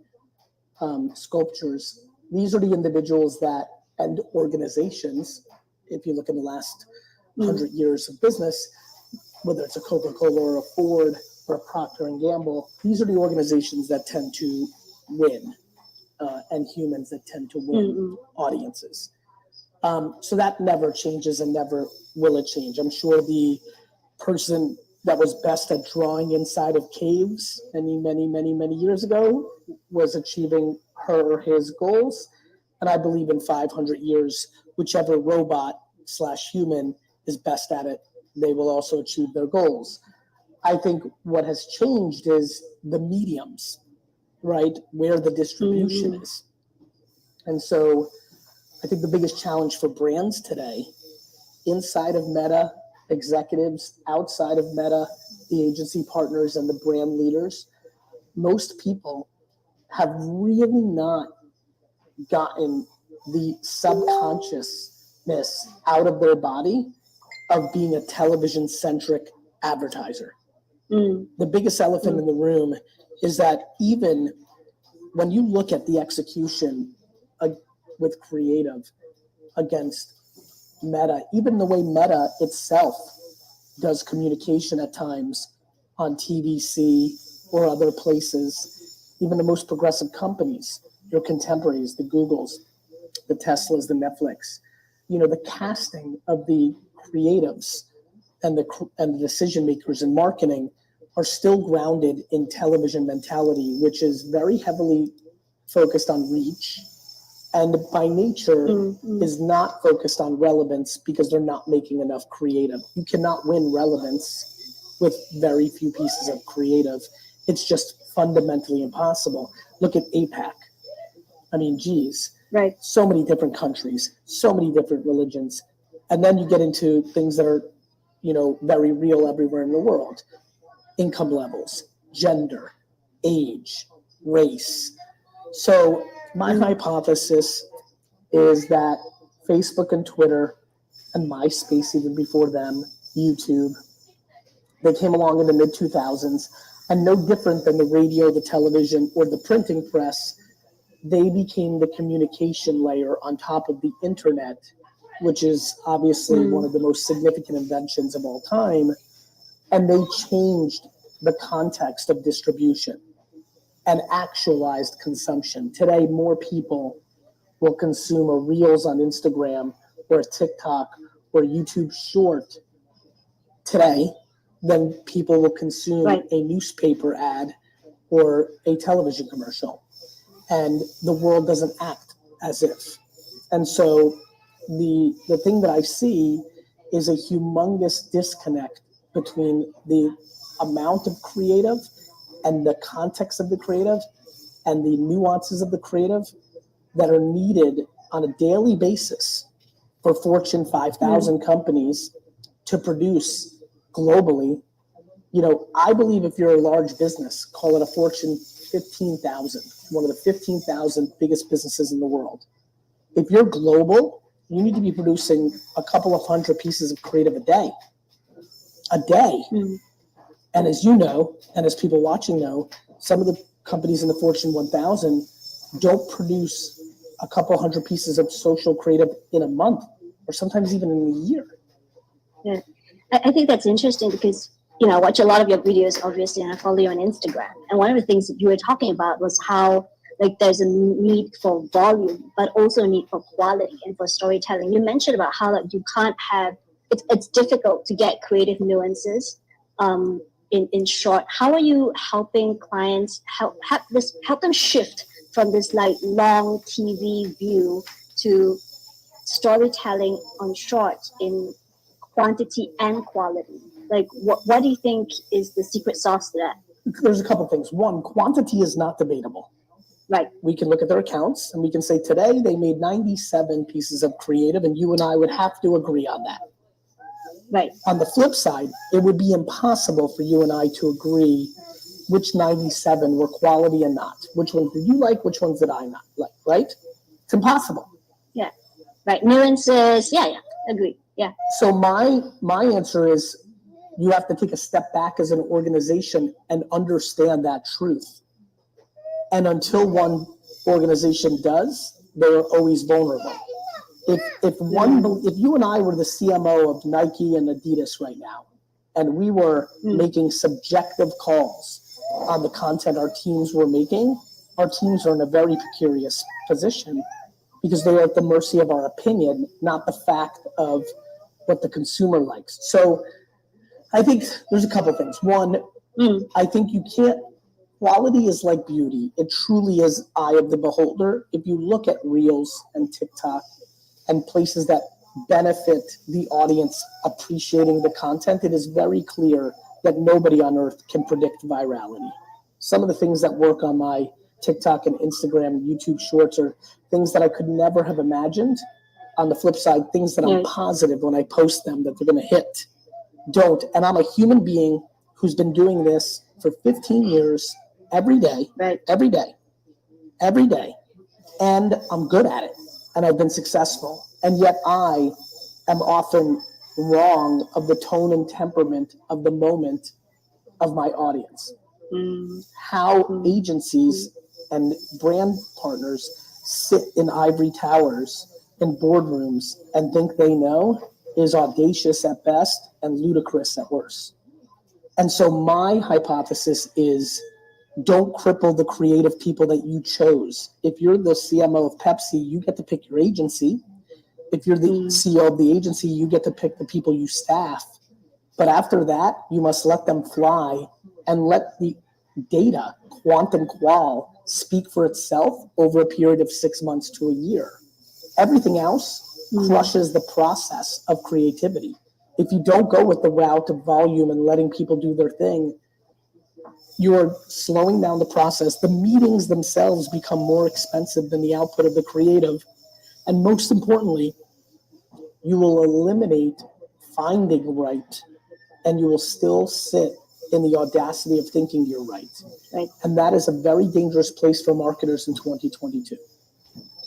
sculptures. These are the individuals that, and organizations, if you look in the last 100 years of business, whether it's a Coca-Cola or a Ford or a Procter & Gamble, these are the organizations that tend to win, and humans that tend to win audiences. So that never changes and never will it change. I'm sure the person that was best at drawing inside of caves many years ago was achieving her or his goals. And I believe in 500 years, whichever robot / human is best at it, they will also achieve their goals. I think what has changed is the mediums, right? Where the distribution is. And so I think the biggest challenge for brands today, inside of Meta, executives, outside of Meta, the agency partners and the brand leaders, most people have really not gotten the subconsciousness out of their body of being a television-centric advertiser. The biggest elephant in the room is that even when you look at the execution with creative against Meta, even the way Meta itself does communication at times on TVC or other places, even the most progressive companies, your contemporaries, the Googles, the Teslas, the Netflix, you know, the casting of the creatives and the decision makers in marketing are still grounded in television mentality, which is very heavily focused on reach, and by nature is not focused on relevance because they're not making enough creative. You cannot win relevance with very few pieces of creative. It's just fundamentally impossible. Look at APAC. I mean, geez, right? So many different countries, so many different religions. And then you get into things that are, you know, very real everywhere in the world. Income levels, gender, age, race. So my hypothesis is that Facebook and Twitter and MySpace, even before them, YouTube, they came along in the mid-2000s, and no different than the radio, the television, or the printing press, they became the communication layer on top of the internet, which is obviously one of the most significant inventions of all time. And they changed the context of distribution and actualized consumption. Today, more people will consume a Reels on Instagram or a TikTok or a YouTube short today than people will consume a newspaper ad or a television commercial. And the world doesn't act as if. And so the thing that I see is a humongous disconnect between the amount of creative and the context of the creative and the nuances of the creative that are needed on a daily basis for Fortune 5,000 companies to produce globally. You know, I believe if you're a large business, call it a Fortune 15,000, one of the 15,000 biggest businesses in the world, If you're global, you need to be producing a couple of hundred pieces of creative a day. And as you know, and as people watching know, some of the companies in the Fortune 1000 don't produce a couple hundred pieces of social creative in a month, or sometimes even in a year. Yeah, I think that's interesting because, I watch a lot of your videos, obviously, and I follow you on Instagram. And one of the things that you were talking about was how, there's a need for volume, but also a need for quality and for storytelling. You mentioned about how, you can't have, it's difficult to get creative nuances in short. How are you helping clients help them shift from this long TV view to storytelling on short in quantity and quality? What do you think is the secret sauce to that? There's a couple things. One, quantity is not debatable. Right. We can look at their accounts and we can say today they made 97 pieces of creative, and you and I would have to agree on that. Right. On the flip side, it would be impossible for you and I to agree which 97 were quality and not. Which ones did you like? Which ones did I not like? Right? It's impossible. Yeah. Right. Nuances. Yeah. Agree. Yeah. So my answer is you have to take a step back as an organization and understand that truth. And until one organization does, they're always vulnerable. If you and I were the CMO of Nike and Adidas right now, and we were making subjective calls on the content our teams were making, our teams are in a very precarious position because they're at the mercy of our opinion, not the fact of what the consumer likes. So I think there's a couple things. One, I think quality is like beauty. It truly is eye of the beholder. If you look at Reels and TikTok and places that benefit the audience appreciating the content, it is very clear that nobody on earth can predict virality. Some of the things that work on my TikTok and Instagram and YouTube shorts are things that I could never have imagined. On the flip side, things that I'm positive when I post them that they're going to hit don't. And I'm a human being who's been doing this for 15 years every day, every day. And I'm good at it. And I've been successful. And yet I am often wrong of the tone and temperament of the moment of my audience. How agencies and brand partners sit in ivory towers in boardrooms and think they know is audacious at best and ludicrous at worst. And so my hypothesis is don't cripple the creative people that you chose. If you're the CMO of Pepsi, you get to pick your agency. If you're the CEO of the agency, you get to pick the people you staff. But after that, you must let them fly and let the data, quant and qual, speak for itself over a period of 6 months to a year. Everything else crushes the process of creativity. If you don't go with the route of volume and letting people do their thing, you're slowing down the process. The meetings themselves become more expensive than the output of the creative. And most importantly, you will eliminate finding right, and you will still sit in the audacity of thinking you're right. And that is a very dangerous place for marketers in 2022.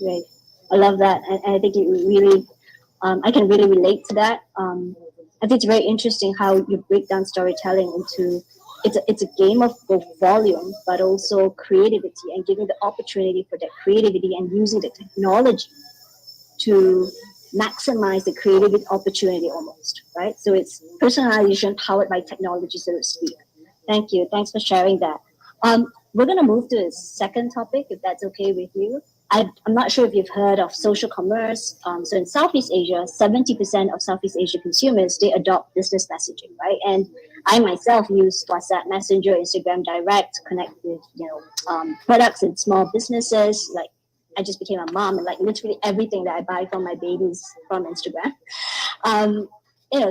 Right. I love that. And I think it really, I can really relate to that. I think it's very interesting how you break down storytelling into, it's a game of both volume, but also creativity, and giving the opportunity for that creativity and using the technology to maximize the creative opportunity almost, right? So it's personalization powered by technology, so to speak. Thank you. Thanks for sharing that. We're going to move to the second topic, if that's okay with you. I'm not sure if you've heard of social commerce. So in Southeast Asia, 70% of Southeast Asia consumers, they adopt business messaging, right? And I myself use WhatsApp Messenger, Instagram Direct to connect with, products and small businesses. Like, I just became a mom, and like literally everything that I buy from my babies from Instagram,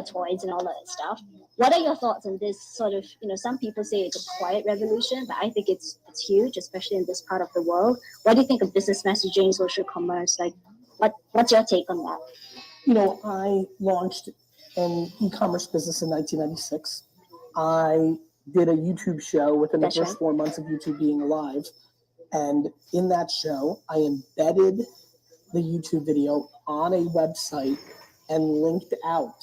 toys and all that stuff. What are your thoughts on this sort of, some people say it's a quiet revolution, but I think it's huge, especially in this part of the world. What do you think of business messaging, social commerce? Like, what's your take on that? I launched an e-commerce business in 1996. I did a YouTube show within the first 4 months of YouTube being alive. And in that show, I embedded the YouTube video on a website and linked out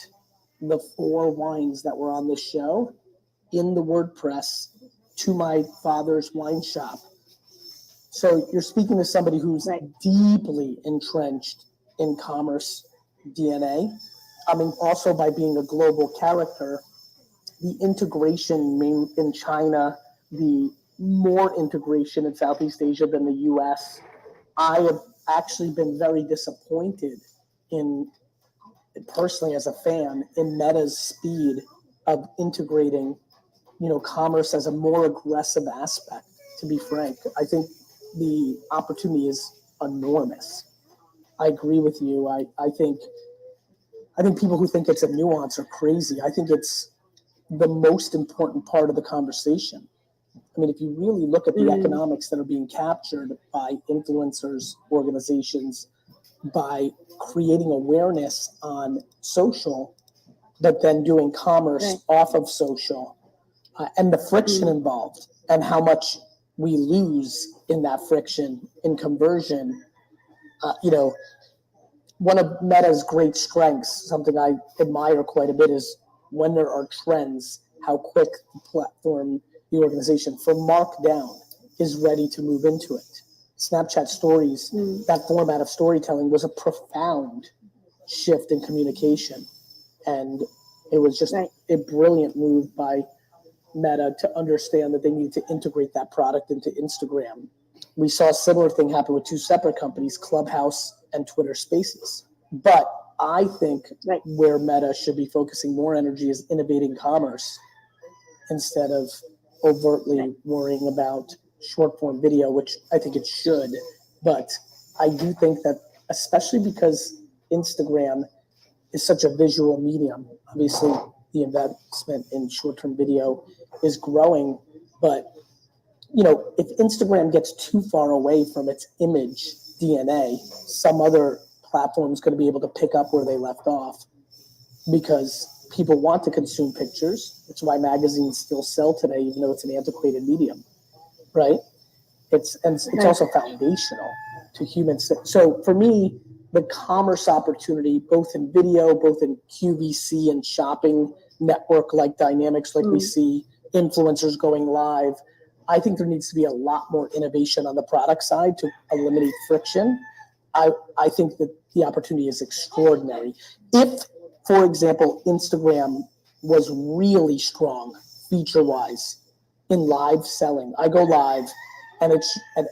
the 4 wines that were on the show in the WordPress to my father's wine shop. So you're speaking to somebody who's deeply entrenched in commerce DNA. I mean, also by being a global character, the integration in China, the more integration in Southeast Asia than the US. I have actually been very disappointed in, personally as a fan, in Meta's speed of integrating, commerce as a more aggressive aspect, to be frank. I think the opportunity is enormous. I agree with you. I think people who think it's a nuance are crazy. I think it's the most important part of the conversation. I mean, if you really look at the economics that are being captured by influencers, organizations, by creating awareness on social, but then doing commerce off of social, and the friction involved, and how much we lose in that friction in conversion. One of Meta's great strengths, something I admire quite a bit, is when there are trends, how quick the platform, the organization, for markdown, is ready to move into it. Snapchat stories, that format of storytelling was a profound shift in communication. And it was just a brilliant move by Meta to understand that they needed to integrate that product into Instagram. We saw a similar thing happen with 2 separate companies, Clubhouse and Twitter Spaces. But I think where Meta should be focusing more energy is innovating commerce instead of overtly worrying about short form video, which I think it should. But I do think that, especially because Instagram is such a visual medium, obviously the investment in short term video is growing. But, if Instagram gets too far away from its image DNA, some other platform is going to be able to pick up where they left off, because people want to consume pictures. That's why magazines still sell today, even though it's an antiquated medium, right? It's also foundational to humans. So for me, the commerce opportunity, both in video, both in QVC and shopping network like dynamics, like we see influencers going live, I think there needs to be a lot more innovation on the product side to eliminate friction. I think that the opportunity is extraordinary. If, for example, Instagram was really strong feature-wise in live selling, I go live and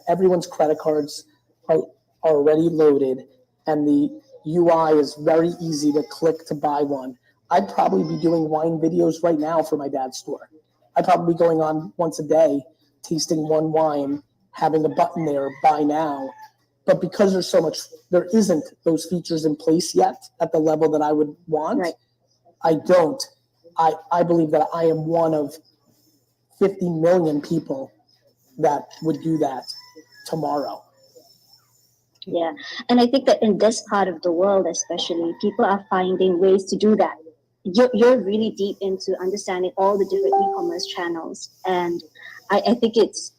everyone's credit cards are already loaded and the UI is very easy to click to buy one, I'd probably be doing wine videos right now for my dad's store. I'd probably be going on once a day, tasting one wine, having a button there, buy now. But because there isn't those features in place yet at the level that I would want, I believe that I am one of 50 million people that would do that tomorrow. Yeah, and I think that in this part of the world, especially, people are finding ways to do that. You're really deep into understanding all the different e-commerce channels, and I think it's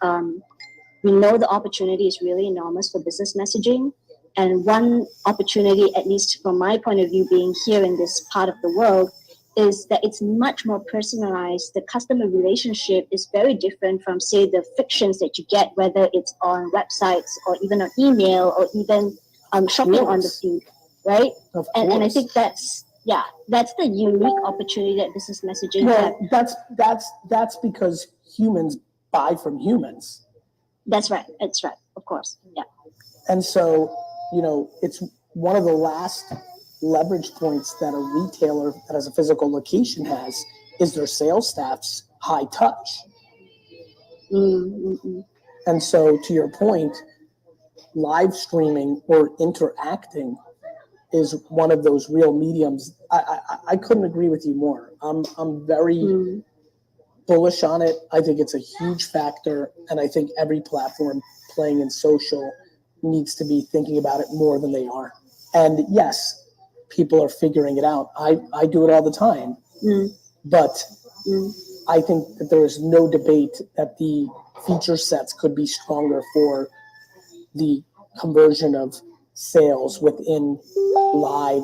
we know the opportunity is really enormous for business messaging. And one opportunity, at least from my point of view, being here in this part of the world, is that it's much more personalized. The customer relationship is very different from, say, the fictions that you get, whether it's on websites or even on email or even shopping on the feed, right? And I think that's the unique opportunity that business messaging has. That's because humans buy from humans. That's right. That's right. Of course. Yeah. And so, it's one of the last leverage points that a retailer that has a physical location has is their sales staff's high touch. Mm-hmm. And so, to your point, live streaming or interacting is one of those real mediums. I couldn't agree with you more. I'm very bullish on it. I think it's a huge factor, and I think every platform playing in social needs to be thinking about it more than they are. And yes, people are figuring it out. I do it all the time. But I think that there is no debate that the feature sets could be stronger for the conversion of sales within live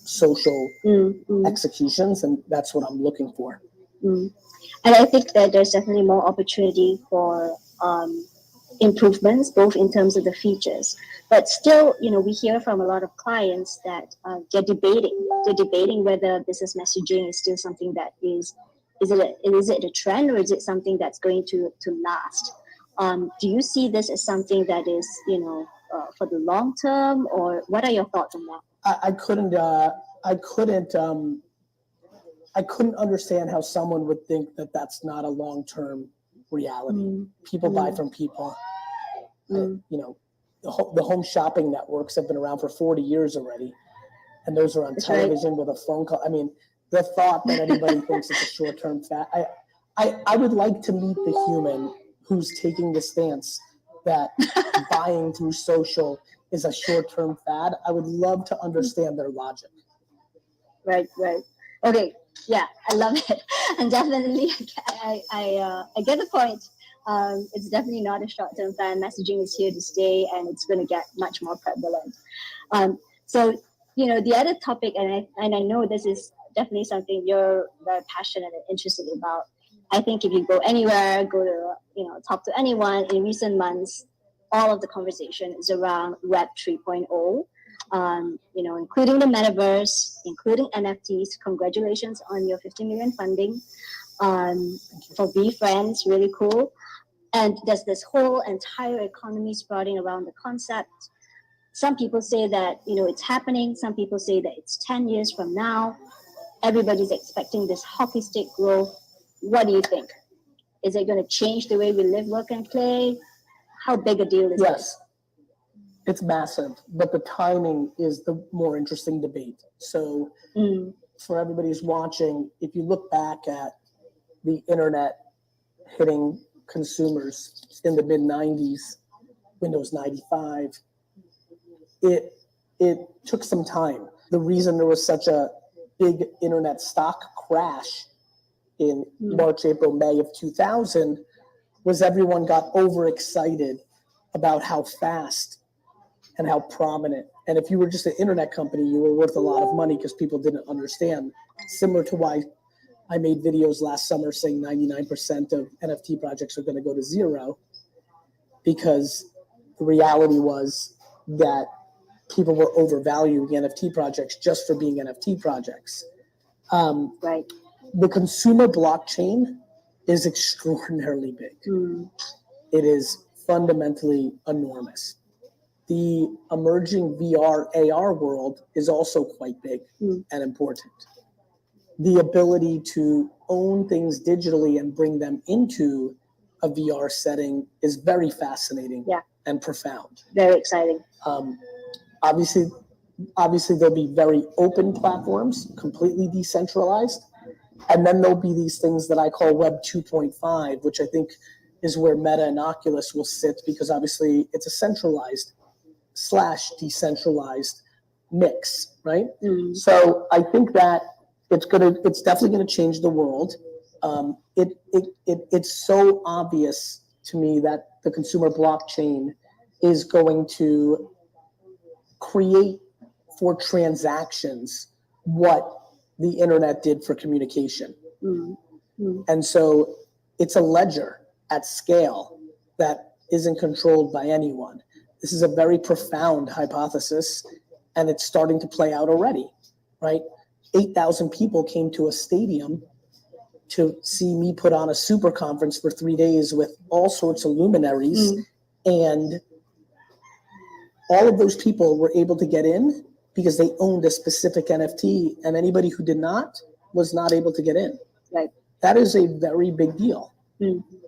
social executions, and that's what I'm looking for. And I think that there's definitely more opportunity for improvements, both in terms of the features. But still, we hear from a lot of clients that they're debating. They're debating whether business messaging is still something that is it a trend, or is it something that's going to last? Do you see this as something that is, for the long term, or what are your thoughts on that? I couldn't understand how someone would think that that's not a long-term reality. People buy from people. The home shopping networks have been around for 40 years already, and those are on television with a phone call. I mean, the thought that anybody thinks it's a short-term fad. I would like to meet the human who's taking the stance that buying through social is a short-term fad. I would love to understand their logic. Right. Okay. Yeah, I love it. And definitely, I get the point. It's definitely not a short-term fad. Messaging is here to stay, and it's going to get much more prevalent. So, the other topic, and I know this is definitely something you're very passionate and interested about. I think if you go anywhere, talk to anyone in recent months, all of the conversation is around Web 3.0. Including the metaverse, including NFTs. Congratulations on your 50 million funding for BeFriends, really cool. And there's this whole entire economy sprouting around the concept. Some people say that, it's happening. Some people say that it's 10 years from now. Everybody's expecting this hockey stick growth. What do you think? Is it going to change the way we live, work, and play? How big a deal is this? It's massive, but the timing is the more interesting debate. So for everybody who's watching, if you look back at the internet hitting consumers in the mid-90s, Windows 95, it took some time. The reason there was such a big internet stock crash in March, April, May of 2000 was everyone got overexcited about how fast and how prominent. And if you were just an internet company, you were worth a lot of money because people didn't understand. Similar to why I made videos last summer saying 99% of NFT projects are going to go to zero, because the reality was that people were overvaluing NFT projects just for being NFT projects. The consumer blockchain is extraordinarily big. It is fundamentally enormous. The emerging VR, AR world is also quite big and important. The ability to own things digitally and bring them into a VR setting is very fascinating and profound. Very exciting. Obviously, there'll be very open platforms, completely decentralized. And then there'll be these things that I call Web 2.5, which I think is where Meta and Oculus will sit, because obviously it's a centralized / decentralized mix, right? So I think that it's definitely gonna change the world. It's so obvious to me that the consumer blockchain is going to create for transactions what the internet did for communication. And so it's a ledger at scale that isn't controlled by anyone. This is a very profound hypothesis, and it's starting to play out already, right? 8,000 people came to a stadium to see me put on a super conference for 3 days with all sorts of luminaries. And all of those people were able to get in because they owned a specific NFT, and anybody who did not was not able to get in. Right. That is a very big deal.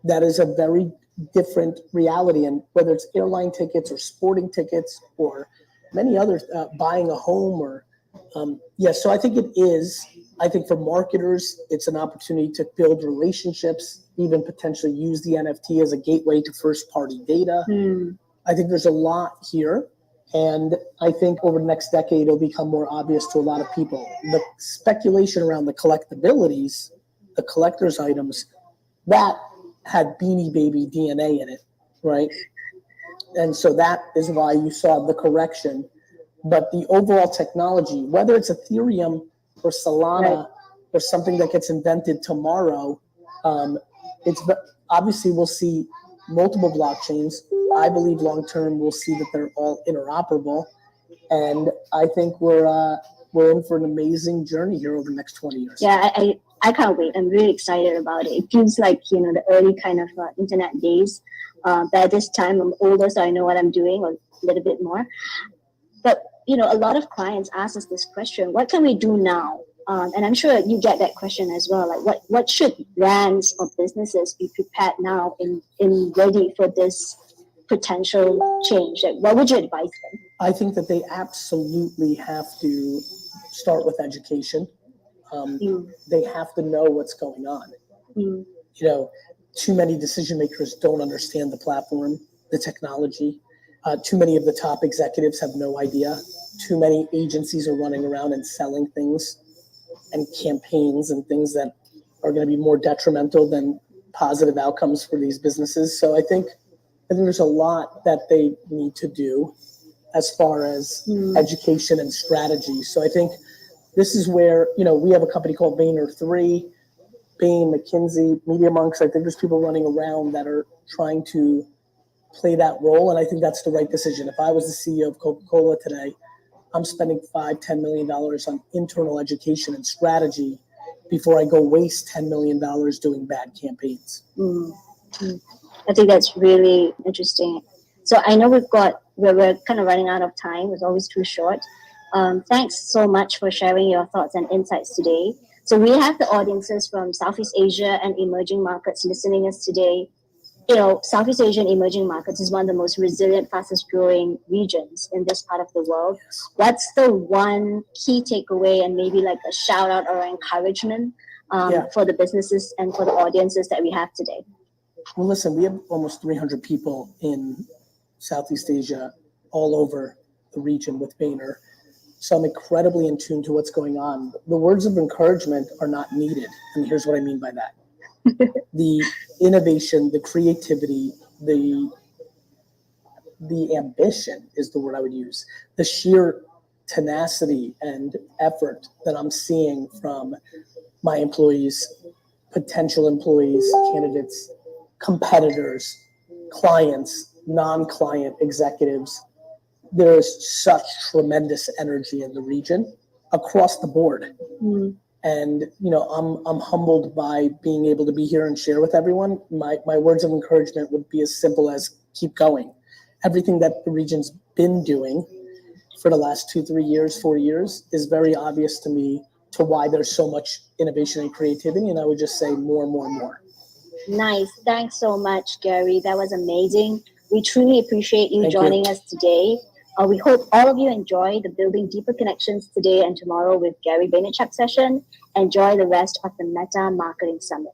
That is a very different reality. And whether it's airline tickets or sporting tickets or many other, buying a home or, so I think it is. I think for marketers, it's an opportunity to build relationships, even potentially use the NFT as a gateway to first-party data. I think there's a lot here. And I think over the next decade, it'll become more obvious to a lot of people. The speculation around the collectabilities, the collector's items, that had Beanie Baby DNA in it, right? And so that is why you saw the correction but the overall technology, whether it's Ethereum or Solana or something that gets invented tomorrow, obviously we'll see multiple blockchains. I believe long term we'll see that they're all interoperable, and I think we're in for an amazing journey here over the next 20 years. Yeah, I can't wait. I'm really excited about it. It feels like, the early kind of internet days. But at this time, I'm older, so I know what I'm doing, or a little bit more. But, a lot of clients ask us this question: what can we do now? And I'm sure you get that question as well. Like, what should brands or businesses be prepared now in ready for this potential change? Like, what would you advise them? I think that they absolutely have to start with education. They have to know what's going on. Too many decision makers don't understand the platform, the technology. Too many of the top executives have no idea. Too many agencies are running around and selling things and campaigns and things that are going to be more detrimental than positive outcomes for these businesses. So I think there's a lot that they need to do as far as education and strategy. So I think this is where, we have a company called Vayner3, Bain, McKinsey, Media Monks. I think there's people running around that are trying to play that role. And I think that's the right decision. If I was the CEO of Coca-Cola today, I'm spending $5-10 million on internal education and strategy before I go waste $10 million doing bad campaigns. I think that's really interesting. So I know we're kind of running out of time. It's always too short. Thanks so much for sharing your thoughts and insights today. So we have the audiences from Southeast Asia and emerging markets listening us today. Southeast Asia and emerging markets is one of the most resilient, fastest growing regions in this part of the world. What's the one key takeaway and maybe like a shout out or encouragement for the businesses and for the audiences that we have today? Well, listen, we have almost 300 people in Southeast Asia, all over the region with Vayner. So I'm incredibly in tune to what's going on. The words of encouragement are not needed. And here's what I mean by that. The innovation, the creativity, the ambition is the word I would use. The sheer tenacity and effort that I'm seeing from my employees, potential employees, candidates, competitors, clients, non-client executives. There's such tremendous energy in the region across the board. And, I'm humbled by being able to be here and share with everyone. My words of encouragement would be as simple as keep going. Everything that the region's been doing for the last 2, 3 years, 4 years is very obvious to me to why there's so much innovation and creativity. And I would just say more and more and more. Nice. Thanks so much, Gary. That was amazing. We truly appreciate you joining us today. We hope all of you enjoy the Building Deeper Connections today and tomorrow with Gary Vaynerchuk session. Enjoy the rest of the Meta Marketing Summit.